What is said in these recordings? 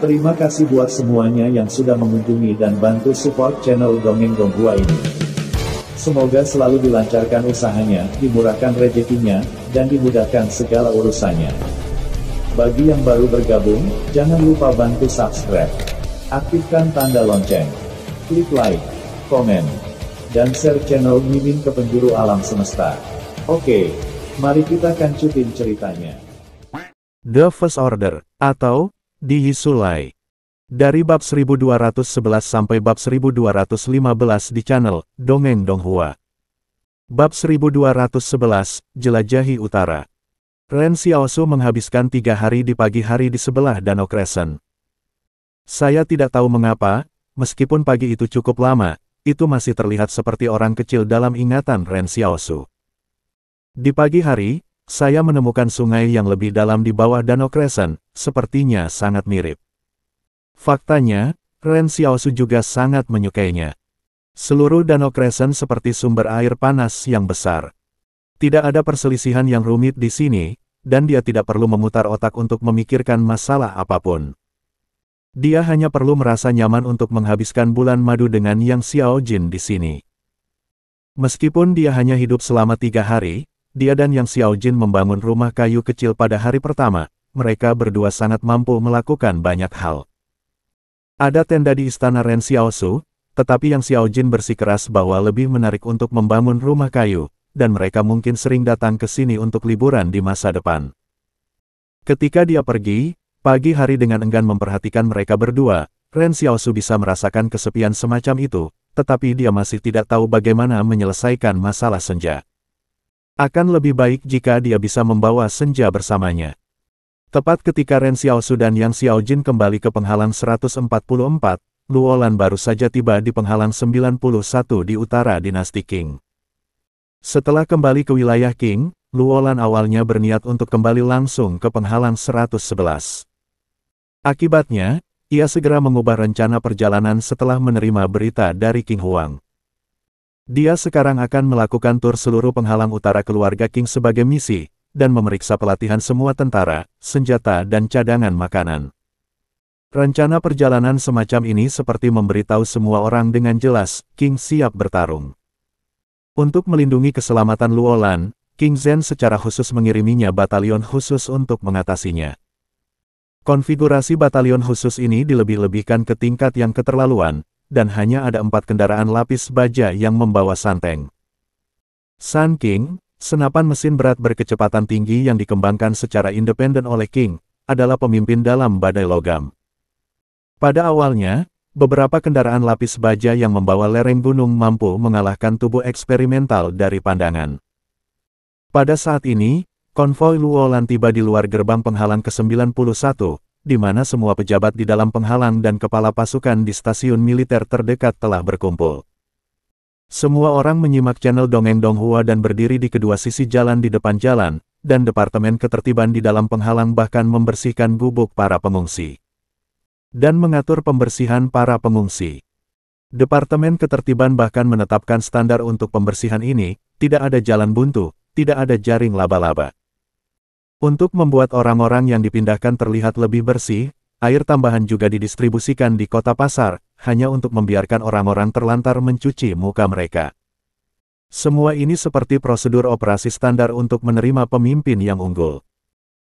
Terima kasih buat semuanya yang sudah mengunjungi dan bantu support channel Dongeng Donghua ini. Semoga selalu dilancarkan usahanya, dimurahkan rezekinya, dan dimudahkan segala urusannya. Bagi yang baru bergabung, jangan lupa bantu subscribe. Aktifkan tanda lonceng. Klik like, komen, dan share channel Mimin ke penjuru alam semesta. Oke, mari kita kancutin ceritanya. The First Order, atau Di Yisulai. Dari bab 1211 sampai bab 1215 di channel Dongeng Donghua. Bab 1211, Jelajahi Utara. Ren Xiaosu menghabiskan 3 hari di pagi hari di sebelah Danau Crescent. Saya tidak tahu mengapa, meskipun pagi itu cukup lama, itu masih terlihat seperti orang kecil dalam ingatan Ren Xiaosu. Di pagi hari, saya menemukan sungai yang lebih dalam di bawah Danau Crescent, sepertinya sangat mirip. Faktanya, Ren Xiaosu juga sangat menyukainya. Seluruh Danau Crescent seperti sumber air panas yang besar. Tidak ada perselisihan yang rumit di sini, dan dia tidak perlu memutar otak untuk memikirkan masalah apapun. Dia hanya perlu merasa nyaman untuk menghabiskan bulan madu dengan Yang Xiaojin di sini. Meskipun dia hanya hidup selama 3 hari, dia dan Yang Xiaojin membangun rumah kayu kecil pada hari pertama. Mereka berdua sangat mampu melakukan banyak hal. Ada tenda di istana Ren Xiaosu, tetapi Yang Xiaojin bersikeras bahwa lebih menarik untuk membangun rumah kayu, dan mereka mungkin sering datang ke sini untuk liburan di masa depan. Ketika dia pergi, pagi hari dengan enggan memperhatikan mereka berdua, Ren Xiaosu bisa merasakan kesepian semacam itu, tetapi dia masih tidak tahu bagaimana menyelesaikan masalah senja. Akan lebih baik jika dia bisa membawa senja bersamanya. Tepat ketika Ren Xiaosu dan Yang Xiaojin kembali ke penghalang 144, Luolan baru saja tiba di penghalang 91 di utara dinasti Qing. Setelah kembali ke wilayah Qing, Luolan awalnya berniat untuk kembali langsung ke penghalang 111. Akibatnya, ia segera mengubah rencana perjalanan setelah menerima berita dari Qing Huang. Dia sekarang akan melakukan tur seluruh penghalang utara keluarga Qing sebagai misi, dan memeriksa pelatihan semua tentara, senjata dan cadangan makanan. Rencana perjalanan semacam ini seperti memberitahu semua orang dengan jelas, Qing siap bertarung. Untuk melindungi keselamatan Luolan, King Zhen secara khusus mengiriminya batalion khusus untuk mengatasinya. Konfigurasi batalion khusus ini dilebih-lebihkan ke tingkat yang keterlaluan, dan hanya ada 4 kendaraan lapis baja yang membawa santeng. Sun King, senapan mesin berat berkecepatan tinggi yang dikembangkan secara independen oleh Qing, adalah pemimpin dalam badai logam. Pada awalnya, beberapa kendaraan lapis baja yang membawa lereng gunung mampu mengalahkan tubuh eksperimental dari pandangan. Pada saat ini, konvoi Luolan tiba di luar gerbang penghalang ke-91, di mana semua pejabat di dalam penghalang dan kepala pasukan di stasiun militer terdekat telah berkumpul. Semua orang menyimak channel Dongeng Donghua dan berdiri di kedua sisi jalan di depan jalan, dan Departemen Ketertiban di dalam penghalang bahkan membersihkan gubuk para pengungsi. Dan mengatur pembersihan para pengungsi. Departemen Ketertiban bahkan menetapkan standar untuk pembersihan ini, tidak ada jalan buntu, tidak ada jaring laba-laba. Untuk membuat orang-orang yang dipindahkan terlihat lebih bersih, air tambahan juga didistribusikan di kota pasar, hanya untuk membiarkan orang-orang terlantar mencuci muka mereka. Semua ini seperti prosedur operasi standar untuk menerima pemimpin yang unggul.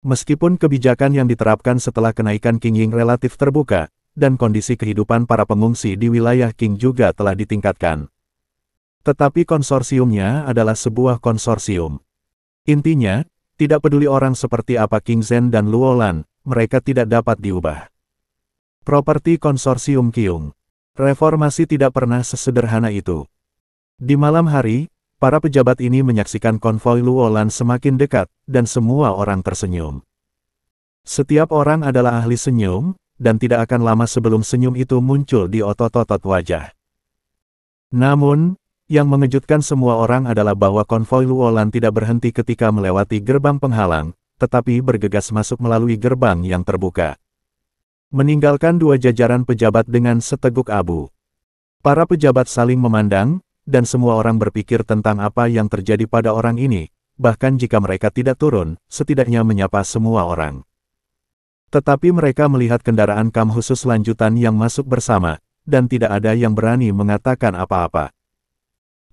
Meskipun kebijakan yang diterapkan setelah kenaikan Qing relatif terbuka, dan kondisi kehidupan para pengungsi di wilayah Qing juga telah ditingkatkan. Tetapi konsorsiumnya adalah sebuah konsorsium. Intinya, tidak peduli orang seperti apa King Zhen dan Luolan, mereka tidak dapat diubah. Properti konsorsium Qing. Reformasi tidak pernah sesederhana itu. Di malam hari, para pejabat ini menyaksikan konvoi Luolan semakin dekat, dan semua orang tersenyum. Setiap orang adalah ahli senyum, dan tidak akan lama sebelum senyum itu muncul di otot-otot wajah. Namun, yang mengejutkan semua orang adalah bahwa konvoi Luolan tidak berhenti ketika melewati gerbang penghalang, tetapi bergegas masuk melalui gerbang yang terbuka. Meninggalkan 2 jajaran pejabat dengan seteguk abu. Para pejabat saling memandang, dan semua orang berpikir tentang apa yang terjadi pada orang ini, bahkan jika mereka tidak turun, setidaknya menyapa semua orang. Tetapi mereka melihat kendaraan kam khusus lanjutan yang masuk bersama, dan tidak ada yang berani mengatakan apa-apa.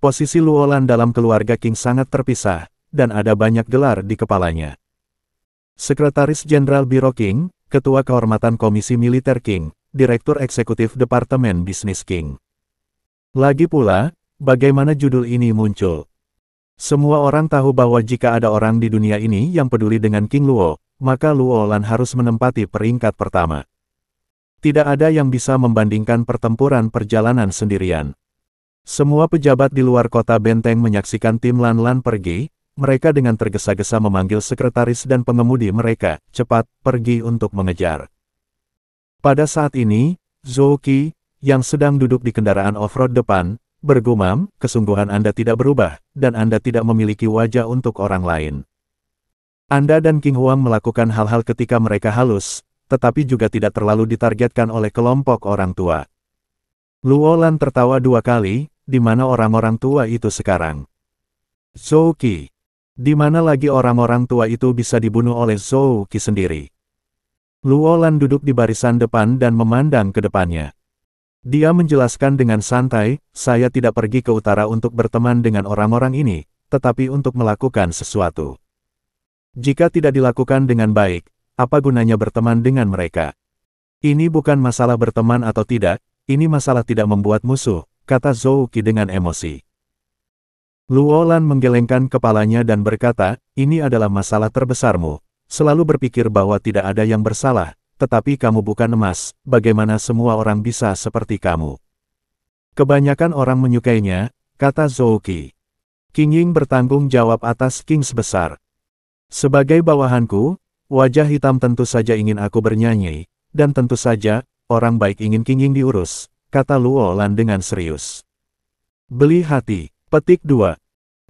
Posisi Luolan dalam keluarga King sangat terpisah, dan ada banyak gelar di kepalanya. Sekretaris Jenderal Biro King, Ketua Kehormatan Komisi Militer King, Direktur Eksekutif Departemen Bisnis King. Lagi pula, bagaimana judul ini muncul? Semua orang tahu bahwa jika ada orang di dunia ini yang peduli dengan King Luo, maka Luolan harus menempati peringkat pertama. Tidak ada yang bisa membandingkan pertempuran perjalanan sendirian. Semua pejabat di luar kota benteng menyaksikan tim Lan Lan pergi, mereka dengan tergesa-gesa memanggil sekretaris dan pengemudi mereka, cepat, pergi untuk mengejar. Pada saat ini, Zhou Qi, yang sedang duduk di kendaraan off-road depan, bergumam, kesungguhan Anda tidak berubah, dan Anda tidak memiliki wajah untuk orang lain. Anda dan King Huang melakukan hal-hal ketika mereka halus, tetapi juga tidak terlalu ditargetkan oleh kelompok orang tua. Luolan tertawa 2 kali, di mana orang-orang tua itu sekarang? Zhou Qi. Di mana lagi orang-orang tua itu bisa dibunuh oleh Zhou Qi sendiri? Luolan duduk di barisan depan dan memandang ke depannya. Dia menjelaskan dengan santai, saya tidak pergi ke utara untuk berteman dengan orang-orang ini, tetapi untuk melakukan sesuatu. Jika tidak dilakukan dengan baik, apa gunanya berteman dengan mereka? Ini bukan masalah berteman atau tidak, ini masalah tidak membuat musuh, kata Zhou Qi dengan emosi. Luolan menggelengkan kepalanya dan berkata, ini adalah masalah terbesarmu, selalu berpikir bahwa tidak ada yang bersalah. Tetapi kamu bukan emas, bagaimana semua orang bisa seperti kamu? Kebanyakan orang menyukainya, kata Zhou Qi. King Ying bertanggung jawab atas King sebesar. Sebagai bawahanku, wajah hitam tentu saja ingin aku bernyanyi, dan tentu saja, orang baik ingin King Ying diurus, kata Luolan dengan serius. Beli hati, petik 2.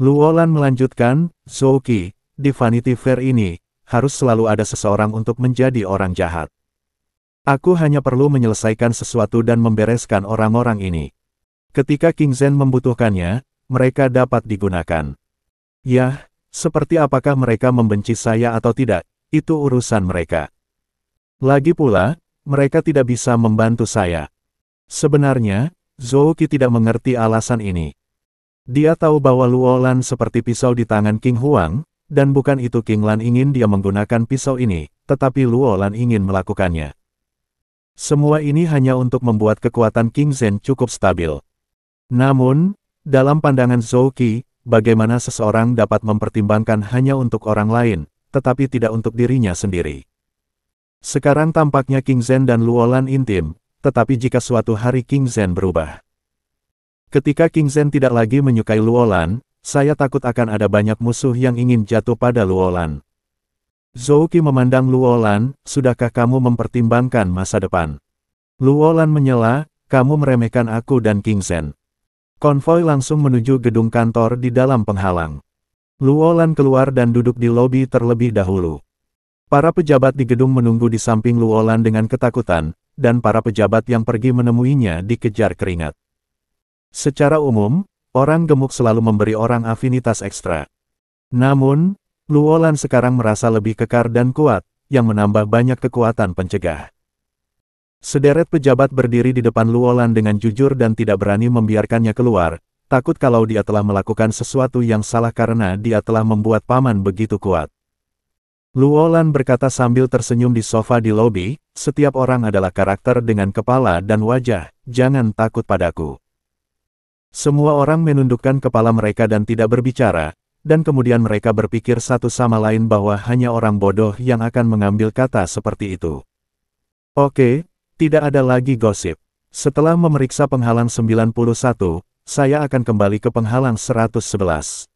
Luolan melanjutkan, Zhou Qi, di Vanity Fair ini, harus selalu ada seseorang untuk menjadi orang jahat. Aku hanya perlu menyelesaikan sesuatu dan membereskan orang-orang ini. Ketika King Zhen membutuhkannya, mereka dapat digunakan. Yah, seperti apakah mereka membenci saya atau tidak, itu urusan mereka. Lagi pula, mereka tidak bisa membantu saya. Sebenarnya, Zhou Qi tidak mengerti alasan ini. Dia tahu bahwa Luolan seperti pisau di tangan King Huang, dan bukan itu King Lan ingin dia menggunakan pisau ini, tetapi Luolan ingin melakukannya. Semua ini hanya untuk membuat kekuatan King Zhen cukup stabil. Namun, dalam pandangan Zhou Qi, bagaimana seseorang dapat mempertimbangkan hanya untuk orang lain, tetapi tidak untuk dirinya sendiri. Sekarang tampaknya King Zhen dan Luolan intim, tetapi jika suatu hari King Zhen berubah. Ketika King Zhen tidak lagi menyukai Luolan, saya takut akan ada banyak musuh yang ingin jatuh pada Luolan. Zhou Qi memandang Luolan, sudahkah kamu mempertimbangkan masa depan? Luolan menyela, kamu meremehkan aku dan King Zhen. Konvoi langsung menuju gedung kantor di dalam penghalang. Luolan keluar dan duduk di lobi terlebih dahulu. Para pejabat di gedung menunggu di samping Luolan dengan ketakutan, dan para pejabat yang pergi menemuinya dikejar keringat. Secara umum, orang gemuk selalu memberi orang afinitas ekstra. Namun, Luolan sekarang merasa lebih kekar dan kuat, yang menambah banyak kekuatan pencegah. Sederet pejabat berdiri di depan Luolan dengan jujur dan tidak berani membiarkannya keluar, takut kalau dia telah melakukan sesuatu yang salah karena dia telah membuat paman begitu kuat. Luolan berkata sambil tersenyum di sofa di lobi, setiap orang adalah karakter dengan kepala dan wajah, jangan takut padaku. Semua orang menundukkan kepala mereka dan tidak berbicara, dan kemudian mereka berpikir satu sama lain bahwa hanya orang bodoh yang akan mengambil kata seperti itu. Oke, tidak ada lagi gosip. Setelah memeriksa penghalang 91, saya akan kembali ke penghalang 111.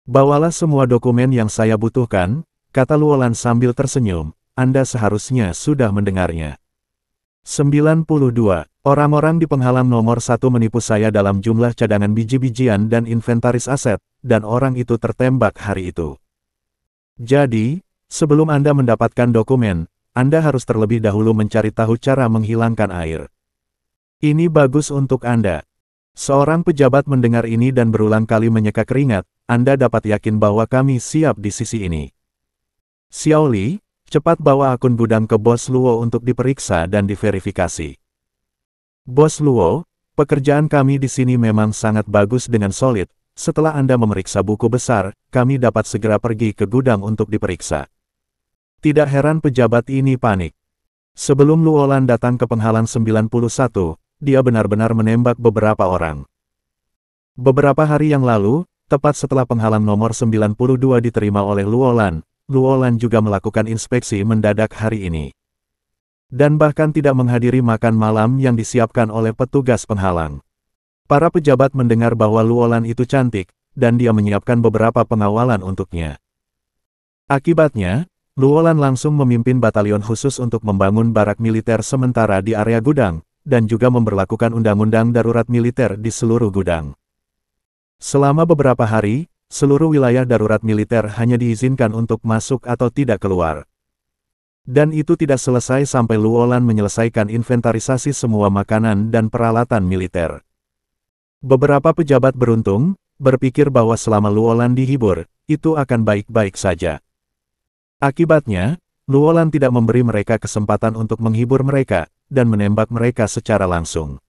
Bawalah semua dokumen yang saya butuhkan, kata Luolan sambil tersenyum, Anda seharusnya sudah mendengarnya. 92. Orang-orang di penghalang nomor 1 menipu saya dalam jumlah cadangan biji-bijian dan inventaris aset, dan orang itu tertembak hari itu. Jadi, sebelum Anda mendapatkan dokumen, Anda harus terlebih dahulu mencari tahu cara menghilangkan air. Ini bagus untuk Anda. Seorang pejabat mendengar ini dan berulang kali menyeka keringat, Anda dapat yakin bahwa kami siap di sisi ini. Xiao Li, cepat bawa akun gudang ke Bos Luo untuk diperiksa dan diverifikasi. Bos Luo, pekerjaan kami di sini memang sangat bagus dengan solid. Setelah Anda memeriksa buku besar, kami dapat segera pergi ke gudang untuk diperiksa. Tidak heran pejabat ini panik. Sebelum Luolan datang ke penghalang 91, dia benar-benar menembak beberapa orang. Beberapa hari yang lalu, tepat setelah penghalang nomor 92 diterima oleh Luolan, Luolan juga melakukan inspeksi mendadak hari ini. Dan bahkan tidak menghadiri makan malam yang disiapkan oleh petugas penghalang. Para pejabat mendengar bahwa Luolan itu cantik, dan dia menyiapkan beberapa pengawalan untuknya. Akibatnya, Luolan langsung memimpin batalion khusus untuk membangun barak militer sementara di area gudang, dan juga memberlakukan undang-undang darurat militer di seluruh gudang. Selama beberapa hari, seluruh wilayah darurat militer hanya diizinkan untuk masuk atau tidak keluar. Dan itu tidak selesai sampai Luolan menyelesaikan inventarisasi semua makanan dan peralatan militer. Beberapa pejabat beruntung, berpikir bahwa selama Luolan dihibur, itu akan baik-baik saja. Akibatnya, Luolan tidak memberi mereka kesempatan untuk menghibur mereka, dan menembak mereka secara langsung.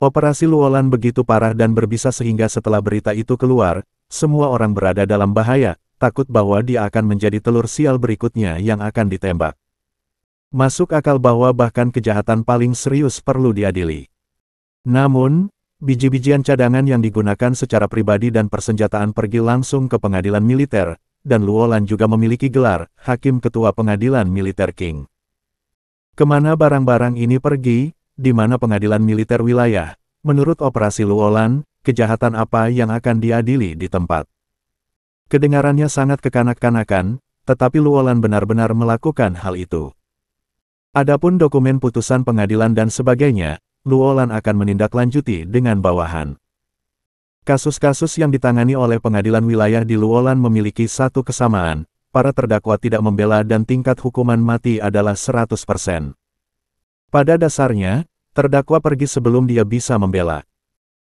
Operasi Luolan begitu parah dan berbisa sehingga setelah berita itu keluar, semua orang berada dalam bahaya, takut bahwa dia akan menjadi telur sial berikutnya yang akan ditembak. Masuk akal bahwa bahkan kejahatan paling serius perlu diadili. Namun, biji-bijian cadangan yang digunakan secara pribadi dan persenjataan pergi langsung ke pengadilan militer, dan Luolan juga memiliki gelar, Hakim Ketua Pengadilan Militer King. Kemana barang-barang ini pergi, di mana pengadilan militer wilayah? Menurut operasi Luolan, kejahatan apa yang akan diadili di tempat? Kedengarannya sangat kekanak-kanakan, tetapi Luolan benar-benar melakukan hal itu. Adapun dokumen putusan pengadilan dan sebagainya, Luolan akan menindaklanjuti dengan bawahan. Kasus-kasus yang ditangani oleh pengadilan wilayah di Luolan memiliki satu kesamaan, para terdakwa tidak membela dan tingkat hukuman mati adalah 100%. Pada dasarnya, terdakwa pergi sebelum dia bisa membela.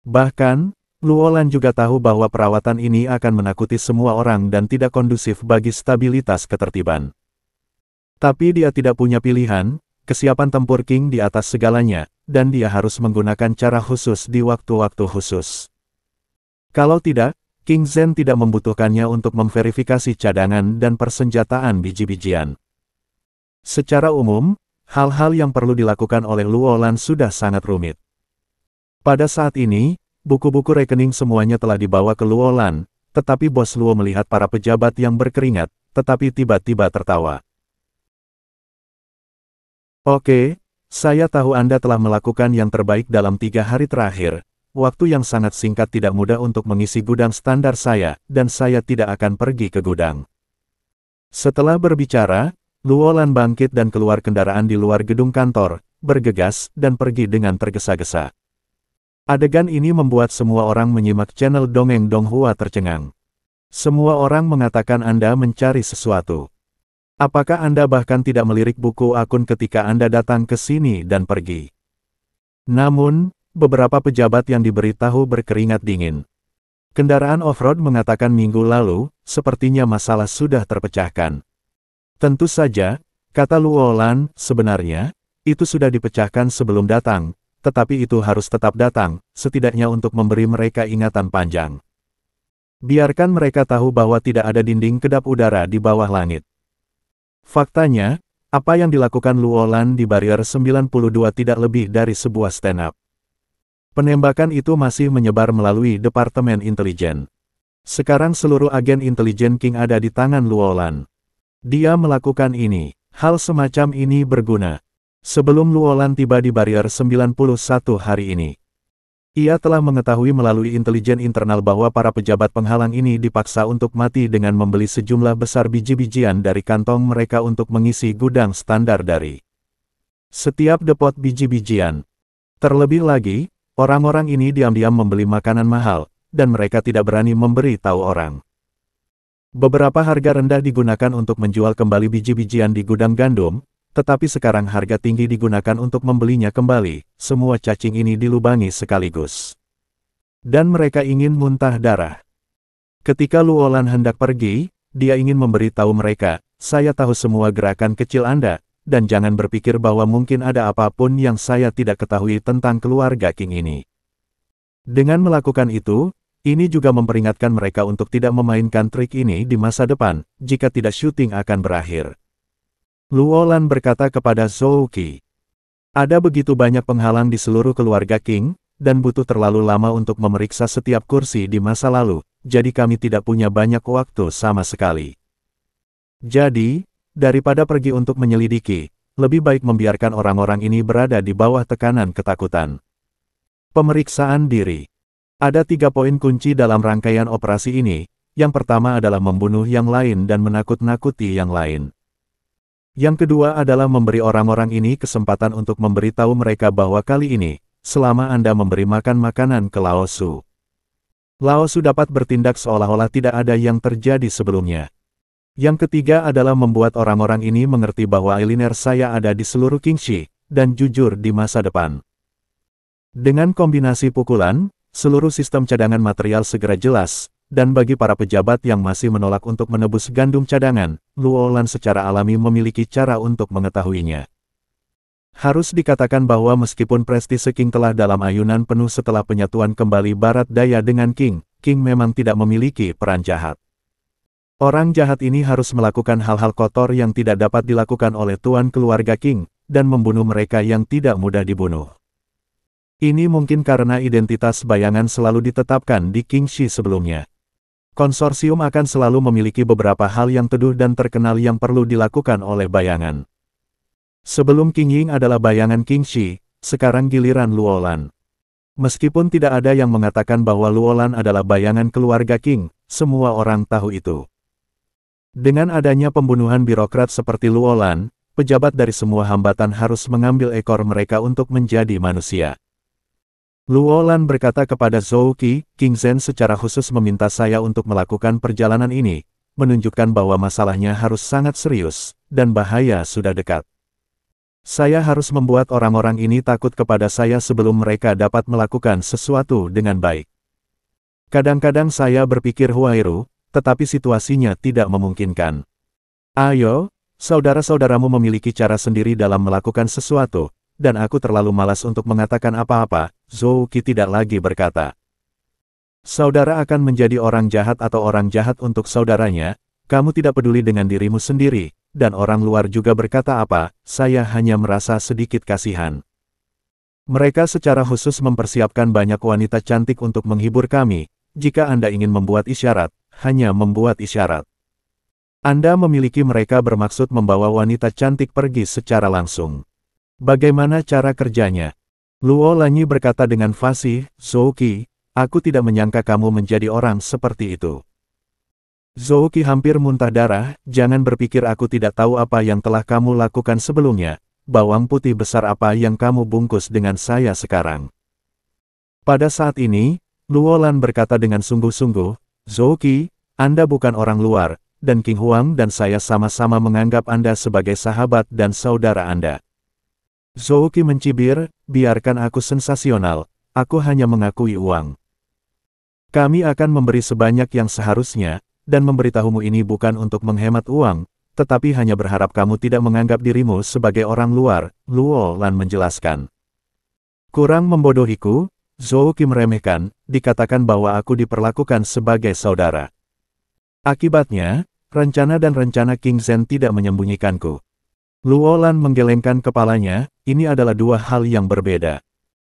Bahkan, Luolan juga tahu bahwa perawatan ini akan menakuti semua orang dan tidak kondusif bagi stabilitas ketertiban. Tapi dia tidak punya pilihan, kesiapan tempur King di atas segalanya, dan dia harus menggunakan cara khusus di waktu-waktu khusus. Kalau tidak, King Zhen tidak membutuhkannya untuk memverifikasi cadangan dan persenjataan biji-bijian. Secara umum, hal-hal yang perlu dilakukan oleh Luolan sudah sangat rumit. Pada saat ini, buku-buku rekening semuanya telah dibawa ke Luolan, tetapi Bos Luo melihat para pejabat yang berkeringat, tetapi tiba-tiba tertawa. Oke, saya tahu Anda telah melakukan yang terbaik dalam 3 hari terakhir. Waktu yang sangat singkat tidak mudah untuk mengisi gudang standar saya, dan saya tidak akan pergi ke gudang. Setelah berbicara, Luolan bangkit dan keluar kendaraan di luar gedung kantor, bergegas, dan pergi dengan tergesa-gesa. Adegan ini membuat semua orang menyimak channel Dongeng Donghua tercengang. Semua orang mengatakan Anda mencari sesuatu. Apakah Anda bahkan tidak melirik buku akun ketika Anda datang ke sini dan pergi? Namun, beberapa pejabat yang diberitahu berkeringat dingin. Kendaraan off-road mengatakan minggu lalu, sepertinya masalah sudah terpecahkan. Tentu saja, kata Luolan, sebenarnya, itu sudah dipecahkan sebelum datang, tetapi itu harus tetap datang, setidaknya untuk memberi mereka ingatan panjang. Biarkan mereka tahu bahwa tidak ada dinding kedap udara di bawah langit. Faktanya, apa yang dilakukan Luolan di Barrier 92 tidak lebih dari sebuah stand-up. Penembakan itu masih menyebar melalui Departemen Intelijen. Sekarang seluruh agen intelijen King ada di tangan Luolan. Dia melakukan ini. Hal semacam ini berguna. Sebelum Luolan tiba di Barrier 91 hari ini, ia telah mengetahui melalui intelijen internal bahwa para pejabat penghalang ini dipaksa untuk mati dengan membeli sejumlah besar biji-bijian dari kantong mereka untuk mengisi gudang standar dari setiap depot biji-bijian. Terlebih lagi, orang-orang ini diam-diam membeli makanan mahal, dan mereka tidak berani memberi tahu orang. Beberapa harga rendah digunakan untuk menjual kembali biji-bijian di gudang gandum, tetapi sekarang harga tinggi digunakan untuk membelinya kembali. Semua cacing ini dilubangi sekaligus. Dan mereka ingin muntah darah. Ketika Luolan hendak pergi, dia ingin memberitahu mereka, saya tahu semua gerakan kecil Anda, dan jangan berpikir bahwa mungkin ada apapun yang saya tidak ketahui tentang keluarga King ini. Dengan melakukan itu, ini juga memperingatkan mereka untuk tidak memainkan trik ini di masa depan, jika tidak syuting akan berakhir. Luolan berkata kepada Zhou Qi, ada begitu banyak penghalang di seluruh keluarga King, dan butuh terlalu lama untuk memeriksa setiap kursi di masa lalu, jadi kami tidak punya banyak waktu sama sekali. Jadi, daripada pergi untuk menyelidiki, lebih baik membiarkan orang-orang ini berada di bawah tekanan ketakutan. Pemeriksaan diri. Ada 3 poin kunci dalam rangkaian operasi ini. Yang pertama adalah membunuh yang lain dan menakut-nakuti yang lain. Yang kedua adalah memberi orang-orang ini kesempatan untuk memberitahu mereka bahwa kali ini, selama Anda memberi makan makanan ke Laosu, Laosu dapat bertindak seolah-olah tidak ada yang terjadi sebelumnya. Yang ketiga adalah membuat orang-orang ini mengerti bahwa Eliner saya ada di seluruh Kingshi, dan jujur di masa depan. Dengan kombinasi pukulan, seluruh sistem cadangan material segera jelas, dan bagi para pejabat yang masih menolak untuk menebus gandum cadangan, Luolan secara alami memiliki cara untuk mengetahuinya. Harus dikatakan bahwa meskipun prestise King telah dalam ayunan penuh setelah penyatuan kembali Barat Daya dengan King, King memang tidak memiliki peran jahat. Orang jahat ini harus melakukan hal-hal kotor yang tidak dapat dilakukan oleh tuan keluarga King, dan membunuh mereka yang tidak mudah dibunuh. Ini mungkin karena identitas bayangan selalu ditetapkan di Kingshi sebelumnya. Konsorsium akan selalu memiliki beberapa hal yang teduh dan terkenal yang perlu dilakukan oleh bayangan. Sebelum King Ying adalah bayangan Kingshi, sekarang giliran Luolan. Meskipun tidak ada yang mengatakan bahwa Luolan adalah bayangan keluarga King, semua orang tahu itu. Dengan adanya pembunuhan birokrat seperti Luolan, pejabat dari semua hambatan harus mengambil ekor mereka untuk menjadi manusia. Luolan berkata kepada Zhou Qi, King Zhen secara khusus meminta saya untuk melakukan perjalanan ini, menunjukkan bahwa masalahnya harus sangat serius, dan bahaya sudah dekat. Saya harus membuat orang-orang ini takut kepada saya sebelum mereka dapat melakukan sesuatu dengan baik. Kadang-kadang saya berpikir Huairu, tetapi situasinya tidak memungkinkan. Ayo, saudara-saudaramu memiliki cara sendiri dalam melakukan sesuatu, dan aku terlalu malas untuk mengatakan apa-apa, Zhou Qi tidak lagi berkata. Saudara akan menjadi orang jahat atau orang jahat untuk saudaranya, kamu tidak peduli dengan dirimu sendiri. Dan orang luar juga berkata apa, saya hanya merasa sedikit kasihan. Mereka secara khusus mempersiapkan banyak wanita cantik untuk menghibur kami, jika Anda ingin membuat isyarat, hanya membuat isyarat. Anda memiliki mereka bermaksud membawa wanita cantik pergi secara langsung. Bagaimana cara kerjanya? Luolanyi berkata dengan fasih, Zhou Qi, aku tidak menyangka kamu menjadi orang seperti itu. Zhou Qi hampir muntah darah, jangan berpikir aku tidak tahu apa yang telah kamu lakukan sebelumnya, bawang putih besar apa yang kamu bungkus dengan saya sekarang. Pada saat ini, Luolan berkata dengan sungguh-sungguh, Zhou Qi, Anda bukan orang luar, dan King Huang dan saya sama-sama menganggap Anda sebagai sahabat dan saudara Anda. Zhou Qi mencibir, biarkan aku sensasional, aku hanya mengakui uang. Kami akan memberi sebanyak yang seharusnya, dan memberitahumu ini bukan untuk menghemat uang, tetapi hanya berharap kamu tidak menganggap dirimu sebagai orang luar, Luolan menjelaskan. Kurang membodohiku, Zhou Qi meremehkan, dikatakan bahwa aku diperlakukan sebagai saudara. Akibatnya, rencana dan rencana King Zhen tidak menyembunyikanku. Luolan menggelengkan kepalanya, ini adalah dua hal yang berbeda.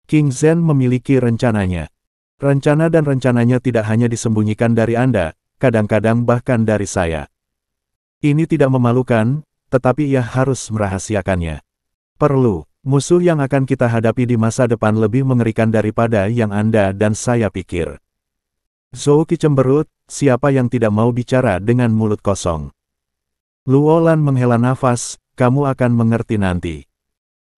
King Zhen memiliki rencananya. Rencana dan rencananya tidak hanya disembunyikan dari Anda, kadang-kadang bahkan dari saya. Ini tidak memalukan, tetapi ia harus merahasiakannya. Perlu, musuh yang akan kita hadapi di masa depan lebih mengerikan daripada yang Anda dan saya pikir. Zhou Qi cemberut, siapa yang tidak mau bicara dengan mulut kosong. Luolan menghela nafas, kamu akan mengerti nanti.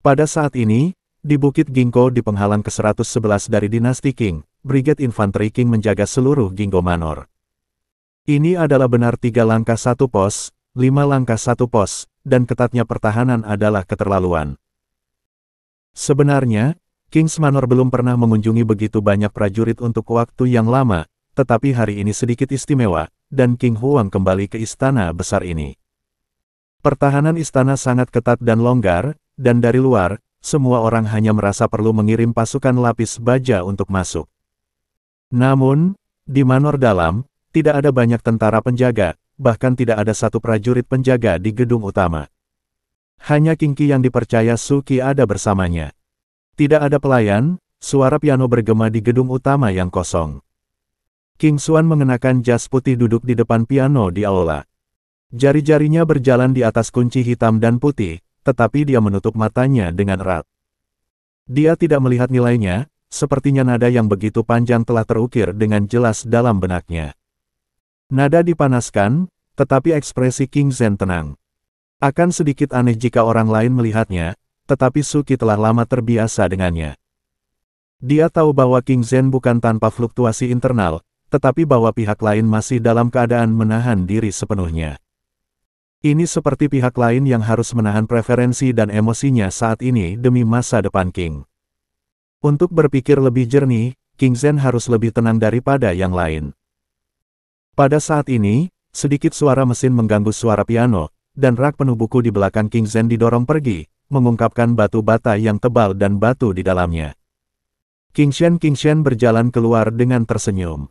Pada saat ini, di Bukit Ginkgo di penghalang ke-111 dari dinasti Qing, Brigade Infanteri Qing menjaga seluruh Ginkgo Manor. Ini adalah benar 3 langkah 1 pos, 5 langkah 1 pos, dan ketatnya pertahanan adalah keterlaluan. Sebenarnya, King's Manor belum pernah mengunjungi begitu banyak prajurit untuk waktu yang lama, tetapi hari ini sedikit istimewa, dan King Huang kembali ke istana besar ini. Pertahanan istana sangat ketat dan longgar, dan dari luar, semua orang hanya merasa perlu mengirim pasukan lapis baja untuk masuk. Namun, di manor dalam, tidak ada banyak tentara penjaga, bahkan tidak ada satu prajurit penjaga di gedung utama. Hanya King Qi yang dipercaya Su Qi ada bersamanya. Tidak ada pelayan, suara piano bergema di gedung utama yang kosong. King Xuan mengenakan jas putih duduk di depan piano di aula. Jari-jarinya berjalan di atas kunci hitam dan putih, tetapi dia menutup matanya dengan erat. Dia tidak melihat nilainya, sepertinya nada yang begitu panjang telah terukir dengan jelas dalam benaknya. Nada dipanaskan, tetapi ekspresi King Zhen tenang. Akan sedikit aneh jika orang lain melihatnya, tetapi Su Qi telah lama terbiasa dengannya. Dia tahu bahwa King Zhen bukan tanpa fluktuasi internal, tetapi bahwa pihak lain masih dalam keadaan menahan diri sepenuhnya. Ini seperti pihak lain yang harus menahan preferensi dan emosinya saat ini demi masa depan King. Untuk berpikir lebih jernih, King Zhen harus lebih tenang daripada yang lain. Pada saat ini, sedikit suara mesin mengganggu suara piano, dan rak penuh buku di belakang King Zhen didorong pergi, mengungkapkan batu bata yang tebal dan batu di dalamnya. King Shen berjalan keluar dengan tersenyum.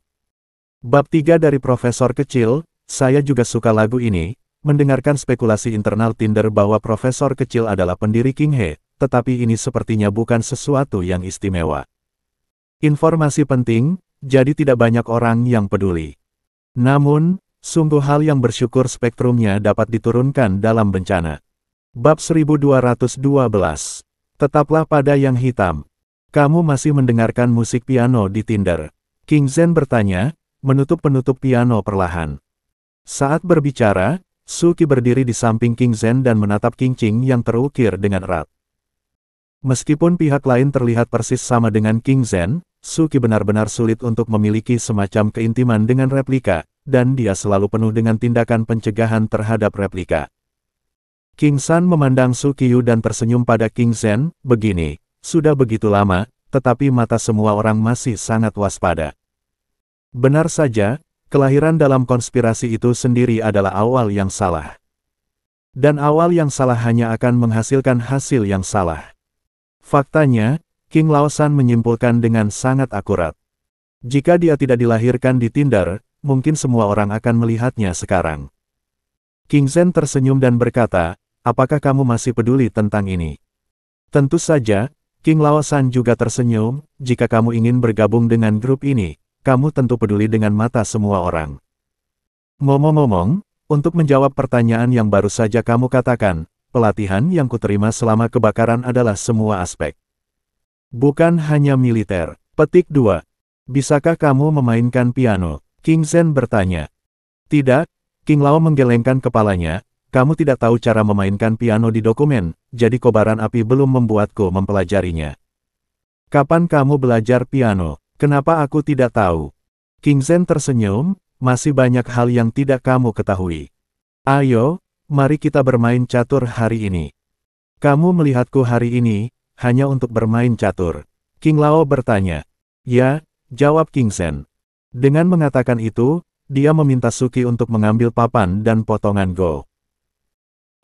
Bab 3 dari Profesor Kecil, saya juga suka lagu ini, mendengarkan spekulasi internal Tinder bahwa Profesor Kecil adalah pendiri King He, tetapi ini sepertinya bukan sesuatu yang istimewa. Informasi penting, jadi tidak banyak orang yang peduli. Namun, sungguh hal yang bersyukur spektrumnya dapat diturunkan dalam bencana. Bab 1212. Tetaplah pada yang hitam. Kamu masih mendengarkan musik piano di Tinder? King Zhen bertanya, menutup penutup piano perlahan. Saat berbicara, Su Qi berdiri di samping King Zhen dan menatap King Qing yang terukir dengan erat. Meskipun pihak lain terlihat persis sama dengan King Zhen, Su Qi benar-benar sulit untuk memiliki semacam keintiman dengan replika, dan dia selalu penuh dengan tindakan pencegahan terhadap replika. King San memandang Su Qiyu dan tersenyum pada King Zhen, begini, sudah begitu lama, tetapi mata semua orang masih sangat waspada. Benar saja, kelahiran dalam konspirasi itu sendiri adalah awal yang salah. Dan awal yang salah hanya akan menghasilkan hasil yang salah. Faktanya, King Laosan menyimpulkan dengan sangat akurat. Jika dia tidak dilahirkan di Tinder, mungkin semua orang akan melihatnya sekarang. King Zhen tersenyum dan berkata, apakah kamu masih peduli tentang ini? Tentu saja, King Laosan juga tersenyum, jika kamu ingin bergabung dengan grup ini, kamu tentu peduli dengan mata semua orang. Ngomong-ngomong, untuk menjawab pertanyaan yang baru saja kamu katakan, pelatihan yang kuterima selama kebakaran adalah semua aspek. Bukan hanya militer. Petik 2. Bisakah kamu memainkan piano? King Zhen bertanya. Tidak, King Lao menggelengkan kepalanya, kamu tidak tahu cara memainkan piano di dokumen, jadi kobaran api belum membuatku mempelajarinya. Kapan kamu belajar piano? Kenapa aku tidak tahu? King Zhen tersenyum, masih banyak hal yang tidak kamu ketahui. Ayo, mari kita bermain catur hari ini. Kamu melihatku hari ini, hanya untuk bermain catur. King Lao bertanya. Ya, jawab King Zhen. Dengan mengatakan itu, dia meminta Su Qi untuk mengambil papan dan potongan Go.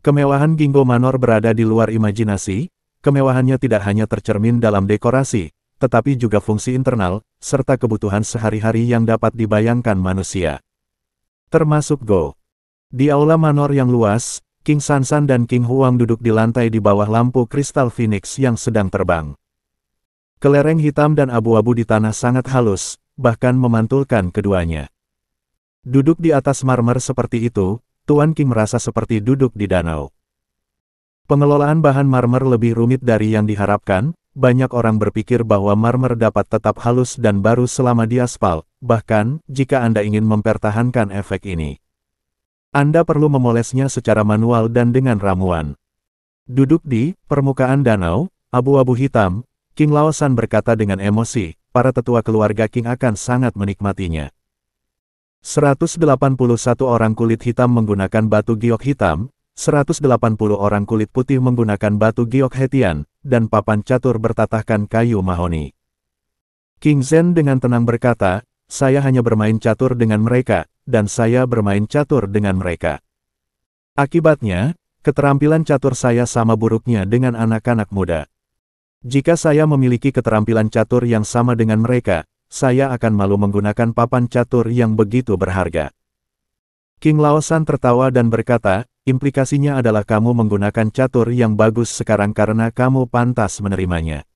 Kemewahan Gingo Manor berada di luar imajinasi, kemewahannya tidak hanya tercermin dalam dekorasi, tetapi juga fungsi internal, serta kebutuhan sehari-hari yang dapat dibayangkan manusia. Termasuk Go. Di aula manor yang luas, King Sansan dan King Huang duduk di lantai di bawah lampu kristal Phoenix yang sedang terbang. Kelereng hitam dan abu-abu di tanah sangat halus, bahkan memantulkan keduanya. Duduk di atas marmer seperti itu, Tuan King merasa seperti duduk di danau. Pengelolaan bahan marmer lebih rumit dari yang diharapkan. Banyak orang berpikir bahwa marmer dapat tetap halus dan baru selama diaspal, bahkan, jika Anda ingin mempertahankan efek ini. Anda perlu memolesnya secara manual dan dengan ramuan. Duduk di permukaan danau, abu-abu hitam, King Laosan berkata dengan emosi, para tetua keluarga King akan sangat menikmatinya. 181 orang kulit hitam menggunakan batu giok hitam, 180 orang kulit putih menggunakan batu giok hetian, dan papan catur bertatahkan kayu mahoni. King Zhen dengan tenang berkata, saya hanya bermain catur dengan mereka, dan saya bermain catur dengan mereka. Akibatnya, keterampilan catur saya sama buruknya dengan anak-anak muda. Jika saya memiliki keterampilan catur yang sama dengan mereka, saya akan malu menggunakan papan catur yang begitu berharga. King Laosan tertawa dan berkata, implikasinya adalah kamu menggunakan catur yang bagus sekarang karena kamu pantas menerimanya.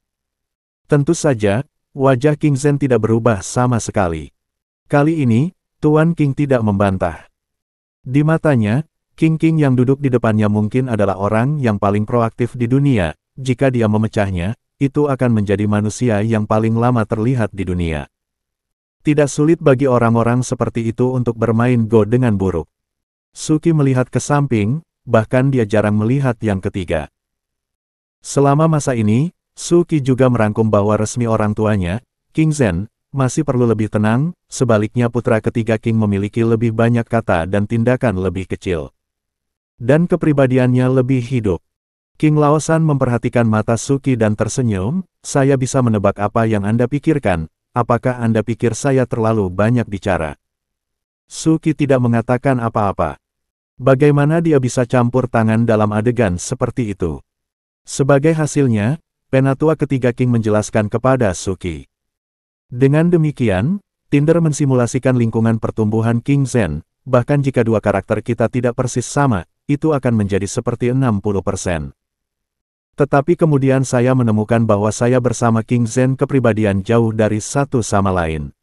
Tentu saja, wajah King Zhen tidak berubah sama sekali. Kali ini, Tuan King tidak membantah. Di matanya, King yang duduk di depannya mungkin adalah orang yang paling proaktif di dunia. Jika dia memecahnya, itu akan menjadi manusia yang paling lama terlihat di dunia. Tidak sulit bagi orang-orang seperti itu untuk bermain Go dengan buruk. Suki melihat ke samping, bahkan dia jarang melihat yang ketiga. Selama masa ini, Suki juga merangkum bahwa resmi orang tuanya, King Zhen, masih perlu lebih tenang, sebaliknya putra ketiga King memiliki lebih banyak kata dan tindakan lebih kecil. Dan kepribadiannya lebih hidup. King Laosan memperhatikan mata Suki dan tersenyum, saya bisa menebak apa yang Anda pikirkan, apakah Anda pikir saya terlalu banyak bicara? Suki tidak mengatakan apa-apa. Bagaimana dia bisa campur tangan dalam adegan seperti itu? Sebagai hasilnya, penatua ketiga King menjelaskan kepada Suki. Dengan demikian, Tinder mensimulasikan lingkungan pertumbuhan King Zhen, bahkan jika dua karakter kita tidak persis sama, itu akan menjadi seperti 60%. Tetapi kemudian saya menemukan bahwa saya bersama King Zhen kepribadian jauh dari satu sama lain.